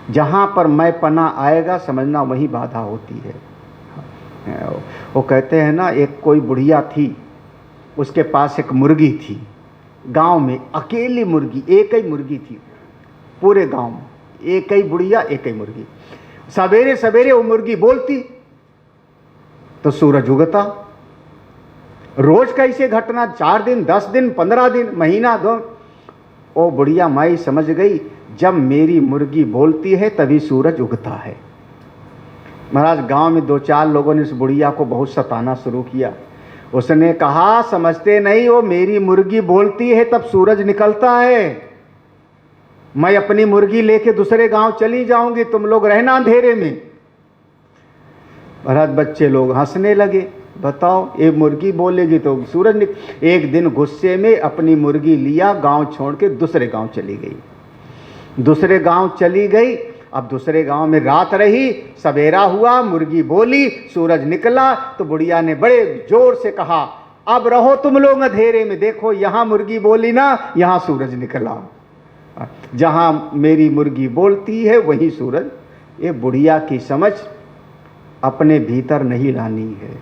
जहाँ पर मैं पना आएगा समझना वहीं बाधा होती है। वो कहते हैं ना, एक कोई बुढ़िया थी, उसके पास एक मुर्गी थी, गांव में अकेली मुर्गी, एक ही मुर्गी थी पूरे गांव में, एक ही बुढ़िया एक ही मुर्गी। सवेरे सवेरे वो मुर्गी बोलती तो सूरज उगता। रोज कैसे घटना, 4 दिन 10 दिन 15 दिन महीना दो, वो बुढ़िया माई समझ गई जब मेरी मुर्गी बोलती है तभी सूरज उगता है। महाराज गांव में 2-4 लोगों ने इस बुढ़िया को बहुत सताना शुरू किया। उसने कहा समझते नहीं, वो मेरी मुर्गी बोलती है तब सूरज निकलता है, मैं अपनी मुर्गी लेके दूसरे गांव चली जाऊंगी, तुम लोग रहना अंधेरे में। महाराज बच्चे लोग हंसने लगे, बताओ ये मुर्गी बोलेगी तो सूरज एक दिन गुस्से में अपनी मुर्गी लिया, गांव छोड़ के दूसरे गांव चली गई। दूसरे गांव चली गई, अब दूसरे गांव में रात रही, सवेरा हुआ, मुर्गी बोली, सूरज निकला, तो बुढ़िया ने बड़े जोर से कहा अब रहो तुम लोग अंधेरे में, देखो यहां मुर्गी बोली ना, यहां सूरज निकला, जहां मेरी मुर्गी बोलती है वहीं सूरज। ये बुढ़िया की समझ अपने भीतर नहीं लानी है,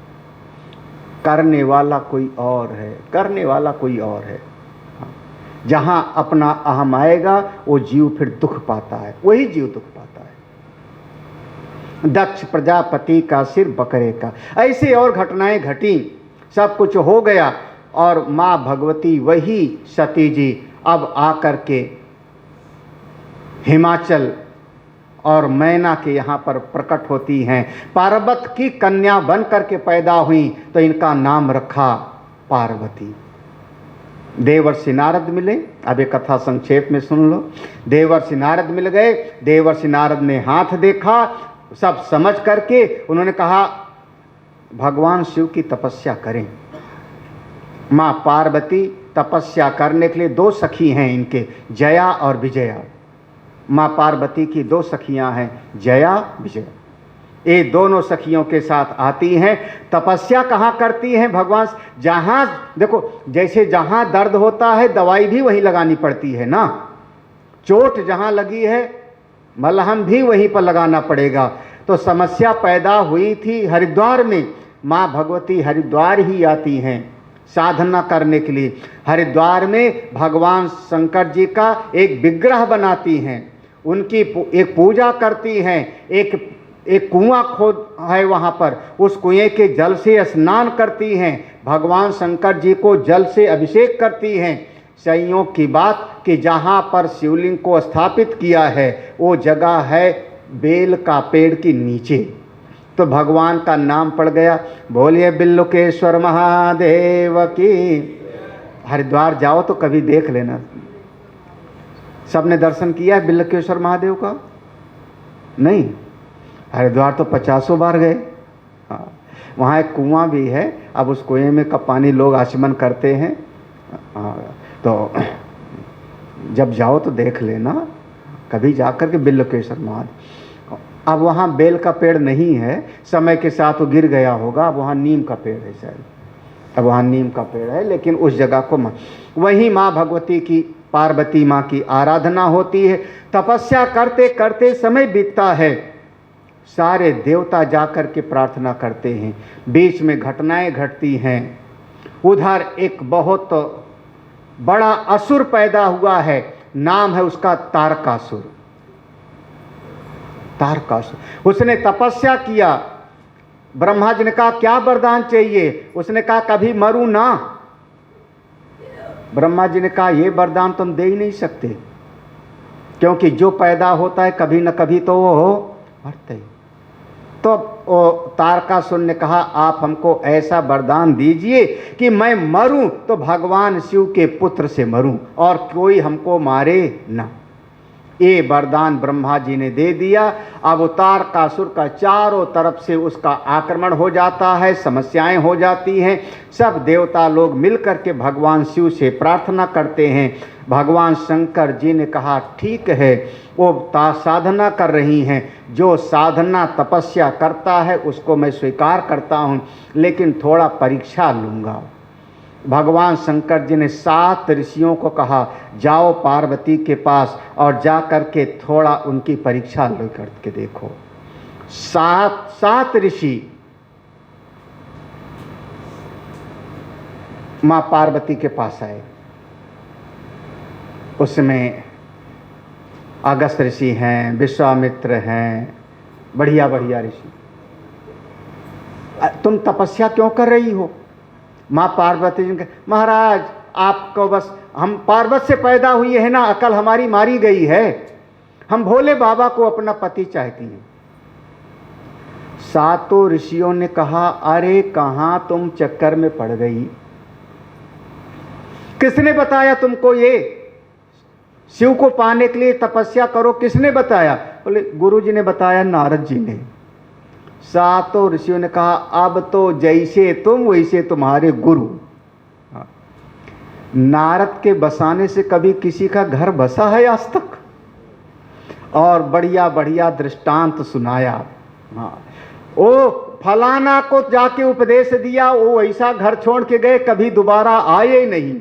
करने वाला कोई और है, करने वाला कोई और है। जहां अपना अहम आएगा वो जीव फिर दुख पाता है, वही जीव दुख पाता है। दक्ष प्रजापति का सिर बकरे का, ऐसे और घटनाएं घटी, सब कुछ हो गया। और माँ भगवती वही सती जी अब आकर के हिमाचल और मैना के यहाँ पर प्रकट होती हैं। पार्वत की कन्या बन करके पैदा हुई तो इनका नाम रखा पार्वती। देवर्षि नारद मिले, अब एक कथा संक्षेप में सुन लो। देवर्षि नारद मिल गए, देवर्षि नारद ने हाथ देखा, सब समझ करके उन्होंने कहा भगवान शिव की तपस्या करें। माँ पार्वती तपस्या करने के लिए 2 सखी हैं इनके, जया और विजया। माँ पार्वती की 2 सखियां हैं, जया विजया। ये दोनों सखियों के साथ आती हैं, तपस्या कहाँ करती हैं भगवान। जहाँ देखो, जैसे जहाँ दर्द होता है दवाई भी वहीं लगानी पड़ती है ना, चोट जहाँ लगी है मलहम भी वहीं पर लगाना पड़ेगा। तो समस्या पैदा हुई थी हरिद्वार में, माँ भगवती हरिद्वार ही आती हैं साधना करने के लिए। हरिद्वार में भगवान शंकर जी का एक विग्रह बनाती हैं, उनकी एक पूजा करती हैं। एक कुआं खोद है वहाँ पर, उस कुएं के जल से स्नान करती हैं, भगवान शंकर जी को जल से अभिषेक करती हैं। संयोग की बात कि जहाँ पर शिवलिंग को स्थापित किया है वो जगह है बेल का पेड़ के नीचे, तो भगवान का नाम पड़ गया। बोलिए बिल्लुकेश्वर महादेव की। हरिद्वार जाओ तो कभी देख लेना, सबने दर्शन किया है बिल्लुकेश्वर महादेव का? नहीं, हरिद्वार तो 50 बार गए। हाँ, वहाँ एक कुआं भी है, अब उस कुएं में का पानी लोग आचमन करते हैं। तो जब जाओ तो देख लेना, कभी जाकर के बिल्लुकेश्वर महादेव। अब वहाँ बेल का पेड़ नहीं है, समय के साथ वो गिर गया होगा, अब वहाँ नीम का पेड़ है शायद, अब वहाँ नीम का पेड़ है। लेकिन उस जगह को वहीं माँ भगवती की, पार्वती माँ की आराधना होती है। तपस्या करते करते समय बीतता है, सारे देवता जाकर के प्रार्थना करते हैं, बीच में घटनाएं घटती हैं। उधर एक बहुत बड़ा असुर पैदा हुआ है, नाम है उसका तारकासुर। तारकासुर, उसने तपस्या किया। ब्रह्मा जी ने कहा क्या वरदान चाहिए? उसने कहा कभी मरूं ना। ब्रह्मा जी ने कहा ये वरदान तुम दे ही नहीं सकते, क्योंकि जो पैदा होता है कभी न कभी तो वो मरता ही। तो तारकासुर ने कहा आप हमको ऐसा वरदान दीजिए कि मैं मरूं तो भगवान शिव के पुत्र से मरूं और कोई हमको मारे ना। ये वरदान ब्रह्मा जी ने दे दिया। अब तारकासुर का चारों तरफ से उसका आक्रमण हो जाता है, समस्याएं हो जाती हैं। सब देवता लोग मिलकर के भगवान शिव से प्रार्थना करते हैं। भगवान शंकर जी ने कहा ठीक है, वो साधना कर रही हैं, जो साधना तपस्या करता है उसको मैं स्वीकार करता हूँ, लेकिन थोड़ा परीक्षा लूँगा। भगवान शंकर जी ने 7 ऋषियों को कहा जाओ पार्वती के पास और जा कर के थोड़ा उनकी परीक्षा लो करके देखो। 7 ऋषि माँ पार्वती के पास आए। उसमें अगस्त ऋषि हैं, विश्वामित्र हैं, बढ़िया बढ़िया ऋषि। तुम तपस्या क्यों कर रही हो? माँ पार्वती जी ने कहा महाराज आपको बस हम पार्वत से पैदा हुई है ना, अकल हमारी मारी गई है, हम भोले बाबा को अपना पति चाहती हैं। 7 ऋषियों ने कहा अरे कहाँ तुम चक्कर में पड़ गई, किसने बताया तुमको ये शिव को पाने के लिए तपस्या करो, किसने बताया? बोले गुरु जी ने बताया, नारद जी ने। 7 ऋषियों ने कहा अब तो जैसे तुम वैसे तुम्हारे गुरु। नारद के बसाने से कभी किसी का घर बसा है आज तक? और बढ़िया बढ़िया दृष्टांत सुनाया। हाँ, ओ फलाना को जाके उपदेश दिया, वो ऐसा घर छोड़ के गए कभी दोबारा आए नहीं।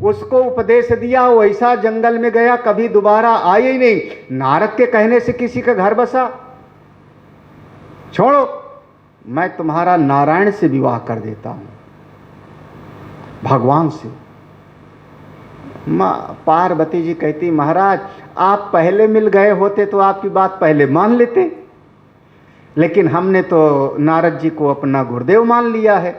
उसको उपदेश दिया, वो ऐसा जंगल में गया कभी दोबारा आए ही नहीं। नारद के कहने से किसी का घर बसा? छोड़ो, मैं तुम्हारा नारायण से विवाह कर देता हूं, भगवान से। मां पार्वती जी कहती महाराज आप पहले मिल गए होते तो आपकी बात पहले मान लेते, लेकिन हमने तो नारद जी को अपना गुरुदेव मान लिया है।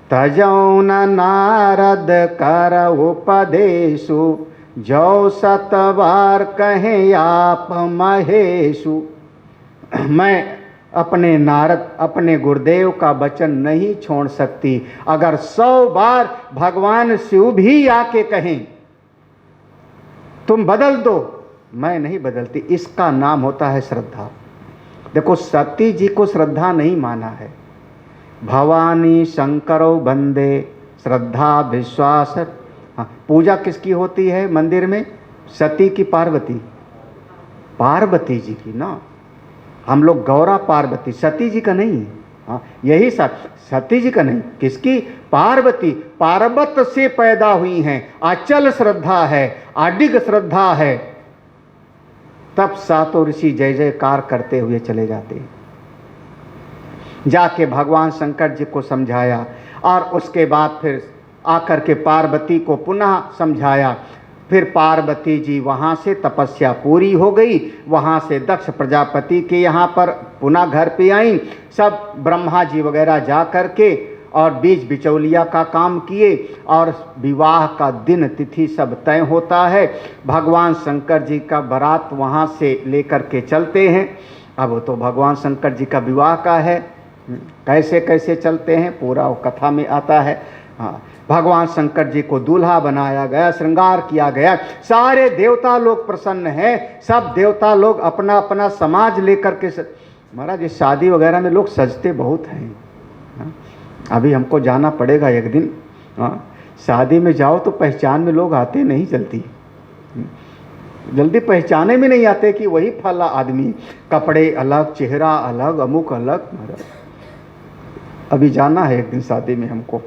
तजौ न नारद कर उपदेशु, जो 7 बार कहे आप महेशु। मैं अपने नारद अपने गुरुदेव का वचन नहीं छोड़ सकती। अगर 100 बार भगवान शिव भी आके कहें तुम बदल दो, मैं नहीं बदलती। इसका नाम होता है श्रद्धा। देखो सती जी को श्रद्धा नहीं माना है। भवानी शंकरो बंदे श्रद्धा विश्वास। हाँ, पूजा किसकी होती है मंदिर में? सती की पार्वती? पार्वती जी की ना। हम लोग गौरा पार्वती, सती जी का नहीं। हाँ यही सती जी का नहीं, किसकी? पार्वती। पार्वत से पैदा हुई हैं, अचल श्रद्धा है, अडिग श्रद्धा है। तब 7 ऋषि जय जयकार करते हुए चले जाते हैं। जाके भगवान शंकर जी को समझाया और उसके बाद फिर आकर के पार्वती को पुनः समझाया। फिर पार्वती जी वहाँ से तपस्या पूरी हो गई, वहाँ से दक्ष प्रजापति के यहाँ पर पुनः घर पे आई। सब ब्रह्मा जी वगैरह जा कर के और बीज बिचौलिया का काम किए और विवाह का दिन तिथि सब तय होता है। भगवान शंकर जी का बारात वहाँ से लेकर के चलते हैं। अब तो भगवान शंकर जी का विवाह का है, कैसे कैसे चलते हैं पूरा वो कथा में आता है। हाँ, भगवान शंकर जी को दूल्हा बनाया गया, श्रृंगार किया गया, सारे देवता लोग प्रसन्न हैं। सब देवता लोग अपना अपना समाज लेकर के महाराज इस शादी वगैरह में लोग सजते बहुत हैं। हाँ, अभी हमको जाना पड़ेगा एक दिन। हाँ, शादी में जाओ तो पहचान में लोग आते नहीं जल्दी, जल्दी पहचाने में नहीं आते कि वही फला आदमी, कपड़े अलग, चेहरा अलग, अमुक अलग। महाराज अभी जाना है एक दिन शादी में हमको,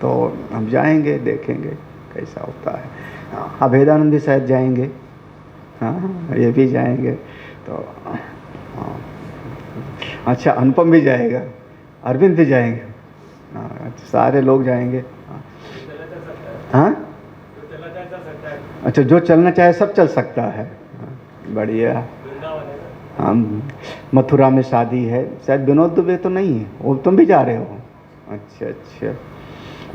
तो हम जाएंगे, देखेंगे कैसा होता है। हाँ, अभेदानंद भी शायद जाएंगे। हाँ ये भी जाएंगे। तो हाँ, अच्छा अनुपम भी जाएगा, अरविंद भी जाएंगे। हाँ सारे लोग जाएंगे। हाँ अच्छा, जो चलना चाहे सब चल सकता है। हाँ, बढ़िया। हम मथुरा में शादी है, शायद विनोद दुबे तो नहीं है, वो तुम भी जा रहे हो? अच्छा अच्छा।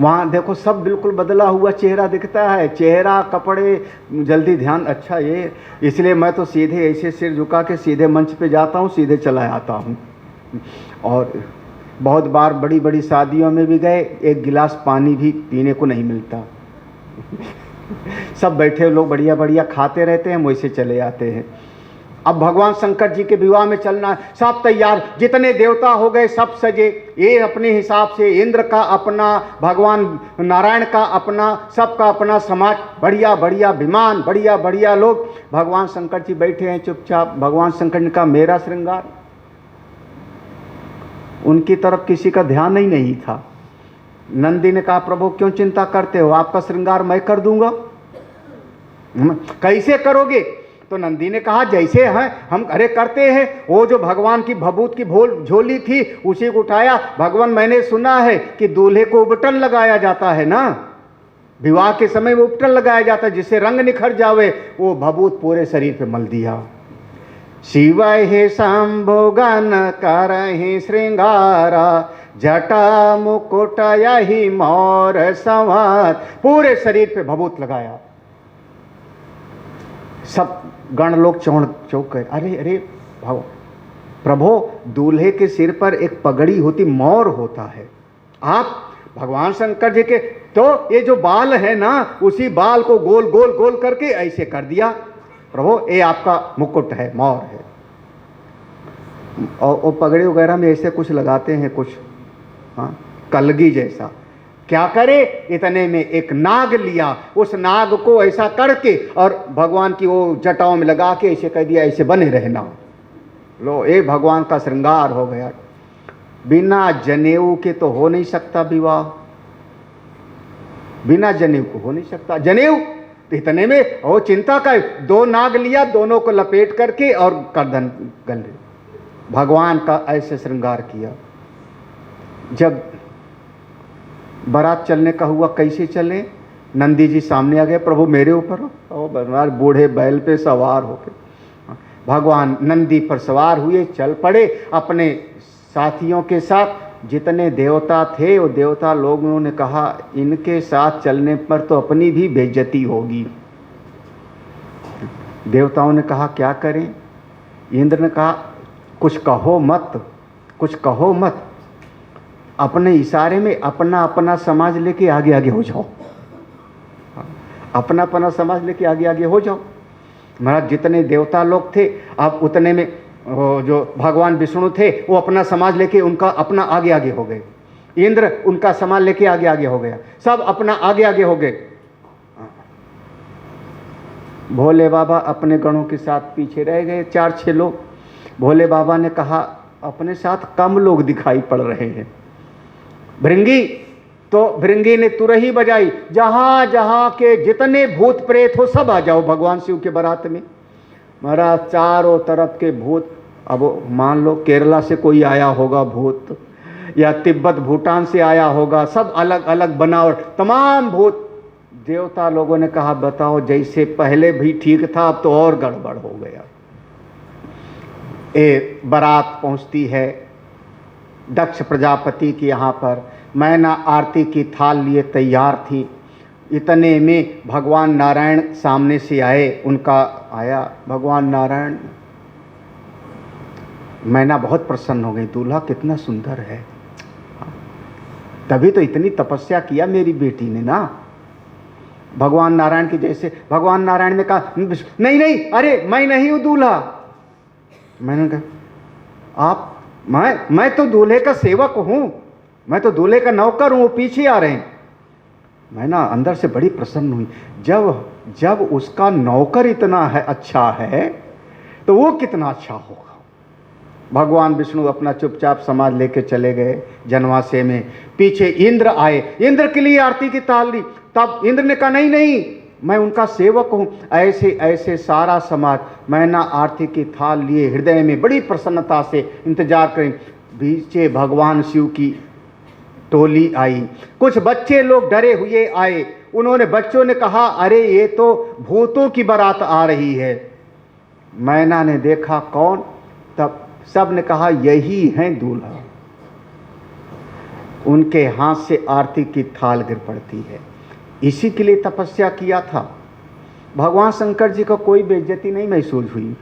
वहाँ देखो सब बिल्कुल बदला हुआ चेहरा दिखता है, चेहरा कपड़े जल्दी ध्यान, अच्छा ये, इसलिए मैं तो सीधे ऐसे सिर झुका के सीधे मंच पे जाता हूँ, सीधे चला आता हूँ। और बहुत बार बड़ी बड़ी शादियों में भी गए, एक गिलास पानी भी पीने को नहीं मिलता। सब बैठे लोग बढ़िया बढ़िया खाते रहते हैं, वैसे चले आते हैं। अब भगवान शंकर जी के विवाह में चलना है, सब तैयार, जितने देवता हो गए सब सजे, ये अपने हिसाब से, इंद्र का अपना, भगवान नारायण का अपना, सबका अपना समाज, बढ़िया बढ़िया विमान, बढ़िया बढ़िया लोग। भगवान शंकर जी बैठे हैं चुपचाप। भगवान शंकर ने कहा मेरा श्रृंगार, उनकी तरफ किसी का ध्यान ही नहीं था। नंदी ने कहा प्रभु क्यों चिंता करते हो, आपका श्रृंगार मैं कर दूंगा। कैसे करोगे? तो नंदी ने कहा जैसे हैं हम अरे करते हैं, वो जो भगवान की भभूत की झोली थी उसी को उठाया। भगवान मैंने सुना है कि दूल्हे को उबटन लगाया जाता है ना, विवाह के समय वो उबटन लगाया जाता है जिससे रंग निखर जावे, वो भभूत पूरे शरीर पे मल दिया। शिवय हे शंभो गण करहि श्रृंगारा, जटा मुकुट यही मोर संवार, पूरे शरीर पे भभूत लगाया। सब गण लोग चौंक गए, अरे अरे प्रभु दूल्हे के सिर पर एक पगड़ी होती, मोर होता है, आप भगवान शंकर जी के तो ये जो बाल है ना उसी बाल को गोल गोल गोल करके ऐसे कर दिया। प्रभु ये आपका मुकुट है, मोर है। और पगड़ी वगैरह में ऐसे कुछ लगाते हैं कुछ, हाँ कलगी जैसा। क्या करे, इतने में एक नाग लिया, उस नाग को ऐसा करके और भगवान की वो जटाओं में लगा के ऐसे कह दिया ऐसे बने रहना। लो ये भगवान का श्रृंगार हो गया। बिना जनेऊ के तो हो नहीं सकता विवाह, बिना जनेऊ को हो नहीं सकता। जनेऊ तो इतने में वो चिंता का दो नाग लिया, दोनों को लपेट करके और गर्दन गले, भगवान का ऐसे श्रृंगार किया। जब बारात चलने का हुआ, कैसे चले, नंदी जी सामने आ गए, प्रभु मेरे ऊपर हो। और बूढ़े बैल पे सवार होके भगवान नंदी पर सवार हुए, चल पड़े अपने साथियों के साथ। जितने देवता थे वो देवता लोगों ने कहा इनके साथ चलने पर तो अपनी भी बेइज्जती होगी। देवताओं ने कहा क्या करें? इंद्र ने कहा कुछ कहो मत, कुछ कहो मत, अपने इशारे में अपना अपना समाज लेके आगे आगे हो जाओ, अपना अपना समाज लेके आगे आगे हो जाओ। महाराज जितने देवता लोग थे अब उतने में जो भगवान विष्णु थे वो अपना समाज लेके उनका अपना आगे आगे हो गए, इंद्र उनका समाज लेके आगे आगे हो गया, सब अपना आगे आगे हो गए। भोले बाबा अपने गणों के साथ पीछे रह गए, 4-6 लोग। भोले बाबा ने कहा अपने साथ कम लोग दिखाई पड़ रहे हैं। भृंगी, तो भृंगी ने तुरही बजाई, जहां जहां के जितने भूत प्रेत हो सब आ जाओ भगवान शिव के बारात में। महाराज चारों तरफ के भूत, अब मान लो केरला से कोई आया होगा भूत, या तिब्बत भूटान से आया होगा, सब अलग अलग बनावट, तमाम भूत। देवता लोगों ने कहा बताओ जैसे पहले भी ठीक था अब तो और गड़बड़ हो गया। बारात पहुंचती है दक्ष प्रजापति के यहाँ पर, मैना आरती की थाल लिए तैयार थी। इतने में भगवान नारायण सामने से आए, उनका आया भगवान नारायण। मैना बहुत प्रसन्न हो गई, दूल्हा कितना सुंदर है, तभी तो इतनी तपस्या किया मेरी बेटी ने ना। भगवान नारायण की जैसे भगवान नारायण ने कहा नहीं नहीं, अरे मैं नहीं हूं दूल्हा। मैंने कहा आप, मैं तो दूल्हे का सेवक हूं, मैं तो दूल्हे का नौकर हूं, वो पीछे आ रहे हैं। मैं ना अंदर से बड़ी प्रसन्न हुई, जब उसका नौकर इतना है अच्छा है तो वो कितना अच्छा होगा। भगवान विष्णु अपना चुपचाप समाज लेके चले गए जनवासे में। पीछे इंद्र आए, इंद्र के लिए आरती की ताल ली। तब इंद्र ने कहा नहीं नहीं, मैं उनका सेवक हूं। ऐसे ऐसे सारा समाज मैना आरती की थाल लिए हृदय में बड़ी प्रसन्नता से इंतजार करें। पीछे भगवान शिव की टोली आई, कुछ बच्चे लोग डरे हुए आए। उन्होंने, बच्चों ने कहा अरे ये तो भूतों की बारात आ रही है। मैना ने देखा कौन, तब सब ने कहा यही है दूल्हा। उनके हाथ से आरती की थाल गिर पड़ती है। इसी के लिए तपस्या किया था। भगवान शंकर जी को कोई बेइज्जती नहीं महसूस हुई।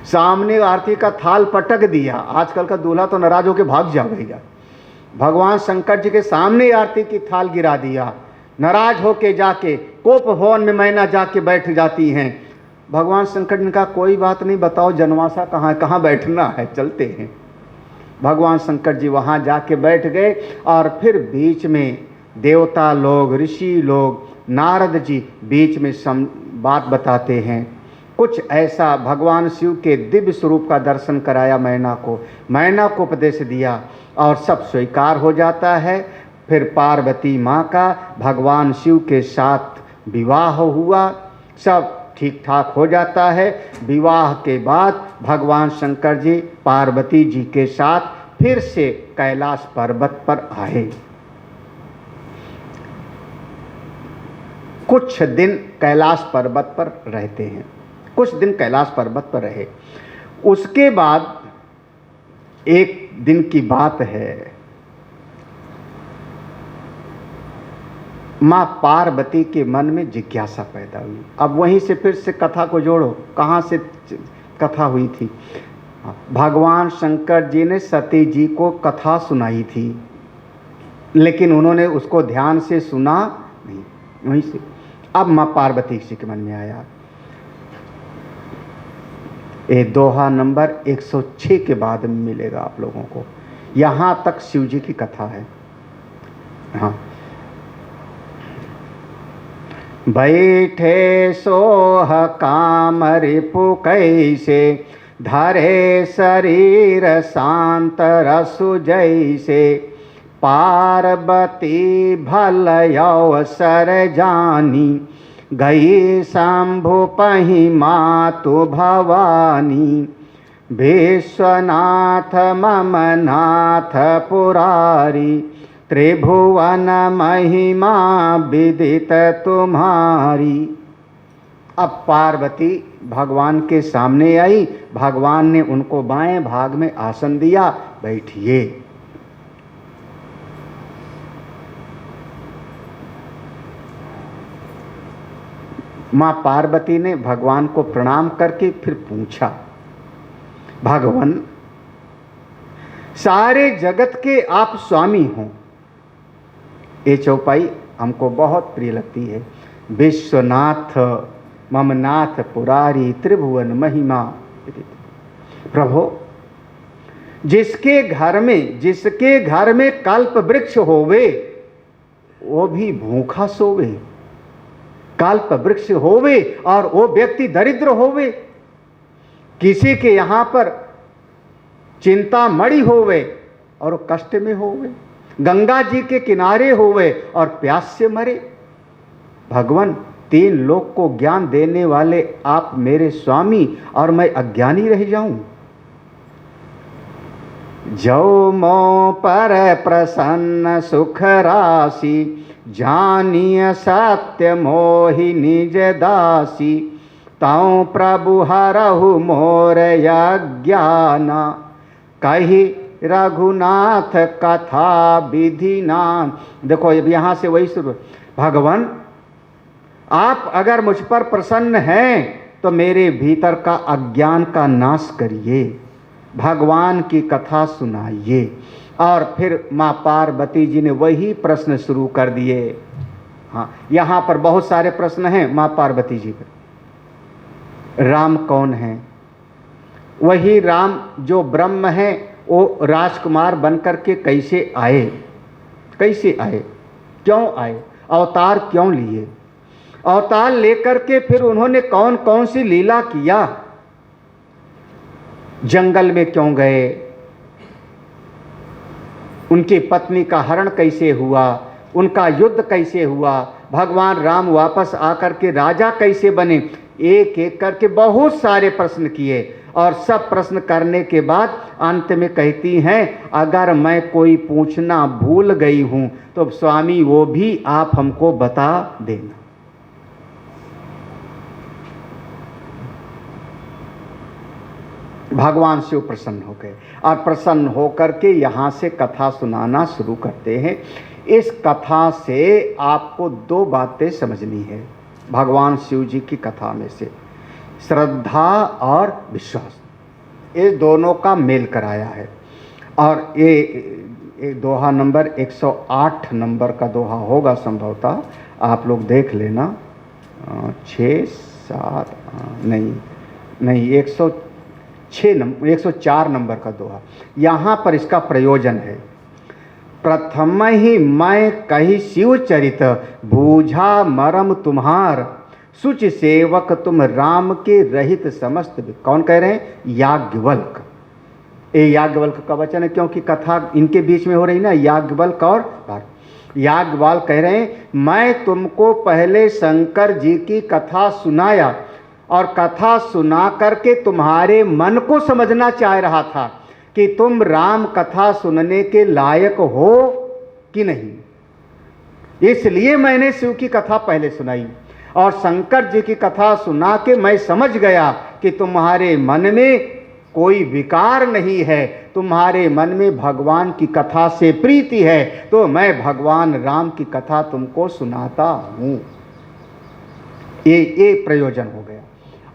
सामने आरती का थाल पटक दिया। आजकल का दूल्हा तो नाराज होकर भाग जाएगा। भगवान शंकर जी के सामने आरती की थाल गिरा दिया। नाराज होके जाके कोप भवन में मैना जाके बैठ जाती हैं। भगवान शंकर ने कहा कोई बात नहीं, बताओ जनवासा कहाँ है, कहाँ बैठना है, चलते हैं। भगवान शंकर जी वहाँ जाके बैठ गए और फिर बीच में देवता लोग, ऋषि लोग, नारद जी बीच में बात बताते हैं। कुछ ऐसा भगवान शिव के दिव्य स्वरूप का दर्शन कराया मैना को उपदेश दिया और सब स्वीकार हो जाता है। फिर पार्वती माँ का भगवान शिव के साथ विवाह हुआ, सब ठीक ठाक हो जाता है। विवाह के बाद भगवान शंकर जी पार्वती जी के साथ फिर से कैलाश पर्वत पर आए। कुछ दिन कैलाश पर्वत पर रहते हैं, कुछ दिन कैलाश पर्वत पर रहे। उसके बाद एक दिन की बात है, माँ पार्वती के मन में जिज्ञासा पैदा हुई। अब वहीं से फिर से कथा को जोड़ो, कहाँ से कथा हुई थी। भगवान शंकर जी ने सती जी को कथा सुनाई थी, लेकिन उन्होंने उसको ध्यान से सुना नहीं। वहीं से अब माँ पार्वती जी के मन में आया। ये दोहा नंबर 106 के बाद में मिलेगा आप लोगों को। यहाँ तक शिव जी की कथा है। हाँ, बैठे सोह काम रिपु कैसे, धरे शरीर शांत रसु जैसे, पार्वती भल अवसर जानी, गई शंभु पहि मातु भवानी, विश्वनाथ मम नाथ पुरारी, त्रिभुवन महिमा विदित तुम्हारी। अब पार्वती भगवान के सामने आई। भगवान ने उनको बाएं भाग में आसन दिया, बैठिए। माँ पार्वती ने भगवान को प्रणाम करके फिर पूछा, भगवान सारे जगत के आप स्वामी हो। ये चौपाई हमको बहुत प्रिय लगती है। विश्वनाथ ममनाथ पुरारी, त्रिभुवन महिमा। प्रभु, जिसके घर में कल्प वृक्ष होवे, वो भी भूखा सोवे। कल्प वृक्ष होवे और वो व्यक्ति दरिद्र होवे। किसी के यहाँ पर चिंता मड़ी होवे और वो कष्ट में होवे। गंगा जी के किनारे होवे और प्यास से मरे। भगवान, 3 लोक को ज्ञान देने वाले आप मेरे स्वामी और मैं अज्ञानी रह जाऊं। जो मो पर प्रसन्न सुख राशि, जानिय सत्य मोहि निज दासी, ताऊ प्रभु हरहु मोर अज्ञाना, कही रघुनाथ कथा विधिनाथ। देखो अब यहाँ से वही शुरू। भगवान, आप अगर मुझ पर प्रसन्न हैं तो मेरे भीतर का अज्ञान का नाश करिए, भगवान की कथा सुनाइए। और फिर माँ पार्वती जी ने वही प्रश्न शुरू कर दिए। हाँ, यहाँ पर बहुत सारे प्रश्न हैं माँ पार्वती जी पर। राम कौन है? वही राम जो ब्रह्म है, वो राजकुमार बनकर के कैसे आए? कैसे आए? क्यों आए? अवतार क्यों लिए? अवतार लेकर के फिर उन्होंने कौन कौन सी लीला किया? जंगल में क्यों गए? उनकी पत्नी का हरण कैसे हुआ? उनका युद्ध कैसे हुआ? भगवान राम वापस आकर के राजा कैसे बने? एक एक करके बहुत सारे प्रश्न किए और सब प्रश्न करने के बाद अंत में कहती हैं, अगर मैं कोई पूछना भूल गई हूं तो स्वामी वो भी आप हमको बता देना। भगवान शिव प्रसन्न हो गए और प्रसन्न होकर के यहाँ से कथा सुनाना शुरू करते हैं। इस कथा से आपको दो बातें समझनी है भगवान शिव जी की कथा में से, श्रद्धा और विश्वास, इस दोनों का मेल कराया है। और ये दोहा नंबर 108 नंबर का दोहा होगा संभवतः, आप लोग देख लेना। 6 7 नहीं 104 नंबर का दोहा। यहाँ पर इसका प्रयोजन है, प्रथम ही मैं कही शिव चरित, बूझा मरम तुम्हार, सुच सेवक तुम राम के रहित समस्त। कौन कह रहे हैं? याज्ञवल्क। ये याज्ञवल्क का वचन है, क्योंकि कथा इनके बीच में हो रही ना, याज्ञवल्क और भारत। याज्ञवल्क कह रहे हैं, मैं तुमको पहले शंकर जी की कथा सुनाया और कथा सुना करके तुम्हारे मन को समझना चाह रहा था कि तुम राम कथा सुनने के लायक हो कि नहीं, इसलिए मैंने शिव की कथा पहले सुनाई। और शंकर जी की कथा सुना के मैं समझ गया कि तुम्हारे मन में कोई विकार नहीं है, तुम्हारे मन में भगवान की कथा से प्रीति है, तो मैं भगवान राम की कथा तुमको सुनाता हूं। ये प्रयोजन हो गया।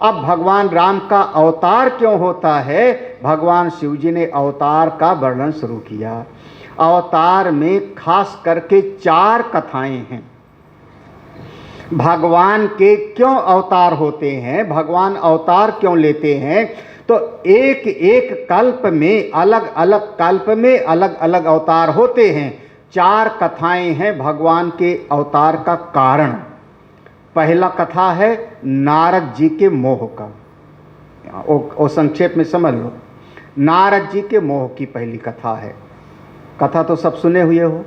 अब भगवान राम का अवतार क्यों होता है? भगवान शिव जी ने अवतार का वर्णन शुरू किया। अवतार में खास करके 4 कथाएं हैं। भगवान के क्यों अवतार होते हैं, भगवान अवतार क्यों लेते हैं, तो एक एक कल्प में अलग अलग अवतार होते हैं। 4 कथाएं हैं भगवान के अवतार का कारण। पहला कथा है नारद जी के मोह का, वो संक्षेप में समझ लो। नारद जी के मोह की पहली कथा है, कथा तो सब सुने हुए हो।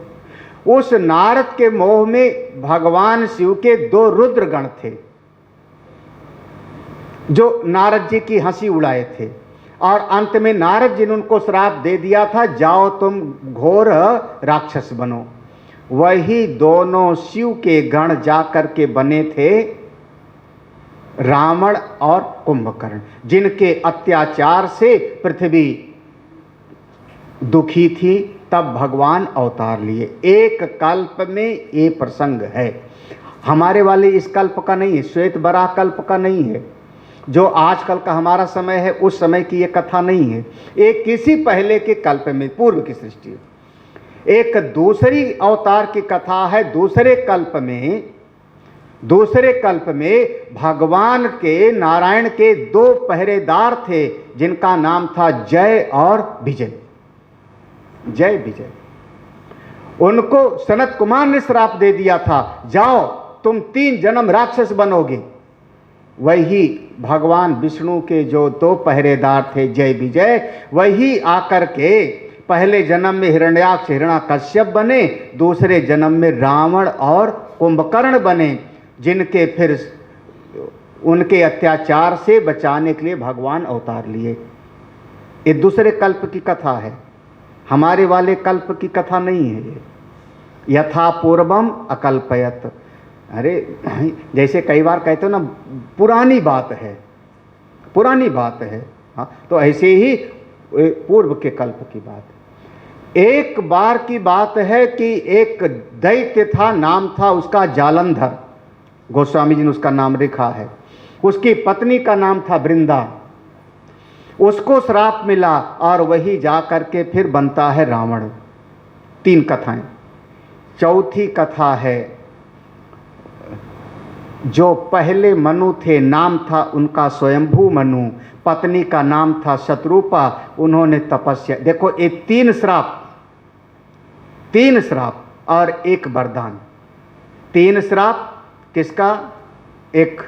उस नारद के मोह में भगवान शिव के 2 रुद्रगण थे जो नारद जी की हंसी उड़ाए थे, और अंत में नारद जी ने उनको श्राप दे दिया था, जाओ तुम घोर राक्षस बनो। वही दोनों शिव के गण जाकर के बने थे रावण और कुंभकर्ण, जिनके अत्याचार से पृथ्वी दुखी थी। तब भगवान अवतार लिए। एक कल्प में ये प्रसंग है, हमारे वाले इस कल्प का नहीं है, श्वेत बराह कल्प का नहीं है, जो आजकल का हमारा समय है उस समय की ये कथा नहीं है। एक किसी पहले के कल्प में, पूर्व की सृष्टि है। एक दूसरी अवतार की कथा है, दूसरे कल्प में भगवान के नारायण के 2 पहरेदार थे, जिनका नाम था जय और विजय। जय विजय, उनको सनत कुमार ने श्राप दे दिया था, जाओ तुम 3 जन्म राक्षस बनोगे। वही भगवान विष्णु के जो 2 पहरेदार थे जय विजय, वही आकर के पहले जन्म में हिरण्याक्ष हिरण्याकश्यप बने, दूसरे जन्म में रावण और कुंभकर्ण बने, जिनके फिर उनके अत्याचार से बचाने के लिए भगवान अवतार लिए। ये दूसरे कल्प की कथा है, हमारे वाले कल्प की कथा नहीं है ये। यथा पूर्वम अकल्पयत, अरे जैसे कई बार कहते हो ना, पुरानी बात है, हाँ, तो ऐसे ही पूर्व के कल्प की बात है। एक बार की बात है कि एक दैत्य था, नाम था उसका जालंधर, गोस्वामी जी ने उसका नाम लिखा है। उसकी पत्नी का नाम था वृंदा। उसको श्राप मिला और वही जा करके फिर बनता है रावण। 3 कथाएं। चौथी कथा है, जो पहले मनु थे, नाम था उनका स्वयंभू मनु, पत्नी का नाम था शत्रुपा, उन्होंने तपस्या। देखो ये 3 श्राप और 1 वरदान। 3 श्राप किसका? एक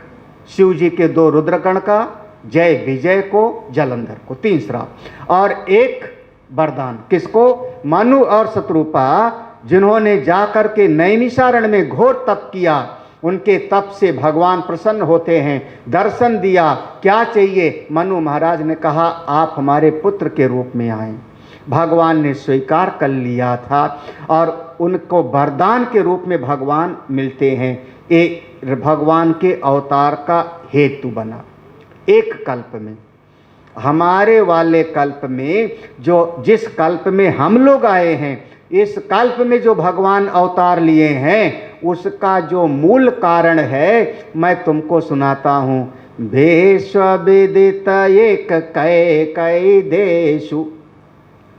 शिव जी के 2 रुद्रगण का, जय विजय को, जालंधर को, 3 श्राप और 1 वरदान। किसको? मनु और शत्रुपा, जिन्होंने जाकर के नैमिषारण्य में घोर तप किया। उनके तप से भगवान प्रसन्न होते हैं, दर्शन दिया। क्या चाहिए? मनु महाराज ने कहा आप हमारे पुत्र के रूप में आए। भगवान ने स्वीकार कर लिया था और उनको वरदान के रूप में भगवान मिलते हैं। ये भगवान के अवतार का हेतु बना एक कल्प में। हमारे वाले कल्प में, जो जिस कल्प में हम लोग आए हैं, इस कल्प में जो भगवान अवतार लिए हैं, उसका जो मूल कारण है मैं तुमको सुनाता हूँ। भेष्व विदित एक कैकई देशु,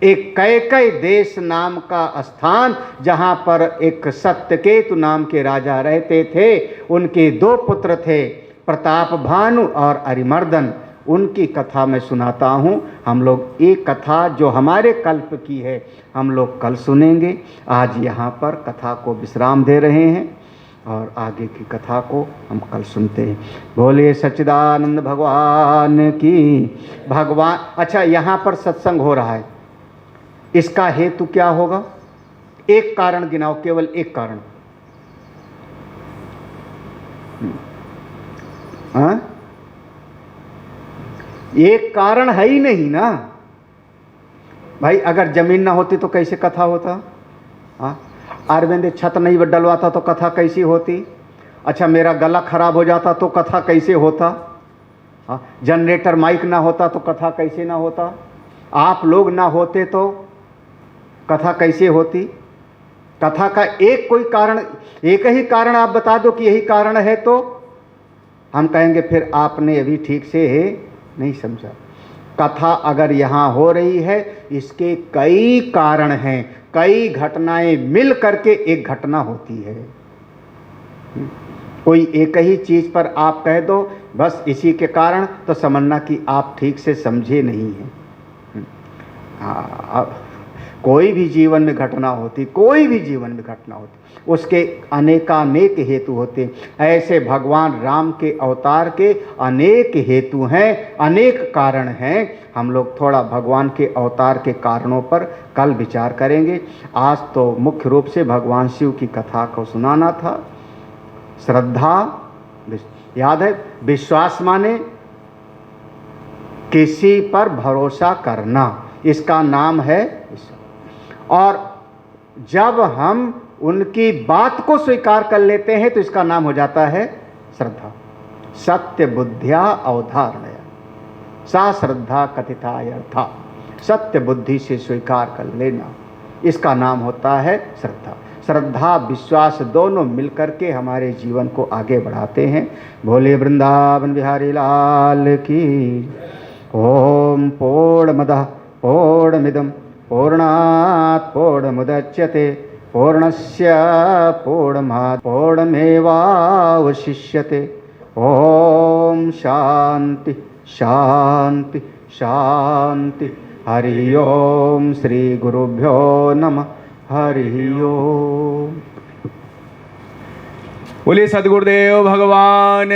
एक कैकई देश नाम का स्थान, जहाँ पर एक सत्यकेतु नाम के राजा रहते थे। उनके 2 पुत्र थे, प्रताप भानु और अरिमर्दन। उनकी कथा मैं सुनाता हूँ। हम लोग एक कथा जो हमारे कल्प की है हम लोग कल सुनेंगे। आज यहाँ पर कथा को विश्राम दे रहे हैं और आगे की कथा को हम कल सुनते हैं। बोलिए सच्चिदानंद भगवान की। भगवान, अच्छा यहाँ पर सत्संग हो रहा है, इसका हेतु क्या होगा? एक कारण गिनाओ, केवल एक कारण। हाँ, एक कारण है ही नहीं ना भाई। अगर जमीन ना होती तो कैसे कथा होता? हाँ, अरविंद छत नहीं डलवाता तो कथा कैसी होती? अच्छा, मेरा गला खराब हो जाता तो कथा कैसे होता? हाँ, जनरेटर माइक ना होता तो कथा कैसे ना होता? आप लोग ना होते तो कथा कैसे होती? कथा का एक कोई कारण, एक ही कारण आप बता दो कि यही कारण है, तो हम कहेंगे फिर आपने अभी ठीक से नहीं समझा। कथा अगर यहाँ हो रही है, इसके कई कारण हैं, कई घटनाएं मिल करके एक घटना होती है। कोई एक ही चीज़ पर आप कह दो बस इसी के कारण, तो समझना कि आप ठीक से समझे नहीं हैं। कोई भी जीवन में घटना होती, कोई भी जीवन में घटना होती, उसके अनेकानेक हेतु होते। ऐसे भगवान राम के अवतार के अनेक हेतु हैं, अनेक कारण हैं। हम लोग थोड़ा भगवान के अवतार के कारणों पर कल विचार करेंगे। आज तो मुख्य रूप से भगवान शिव की कथा को सुनाना था। श्रद्धा, याद है, विश्वास माने किसी पर भरोसा करना, इसका नाम है विश्वास। और जब हम उनकी बात को स्वीकार कर लेते हैं तो इसका नाम हो जाता है श्रद्धा। सत्य बुद्धिया अवधारणया सा श्रद्धा कथितायर्था। सत्य बुद्धि से स्वीकार कर लेना, इसका नाम होता है श्रद्धा। श्रद्धा विश्वास दोनों मिलकर के हमारे जीवन को आगे बढ़ाते हैं। भोले वृंदावन बिहारी लाल की। ओम पूर्णमदः पूर्णमिदं पूर्णात् पूर्णमुदच्यते पूर्णस्य पूर्णमात् पूर्णमेवावशिष्यते। ओम शांति शांति शांति। हरि ओम। श्री गुरुभ्यो नमः। हरि ओम। बोलिए सद्गुरुदेव भगवान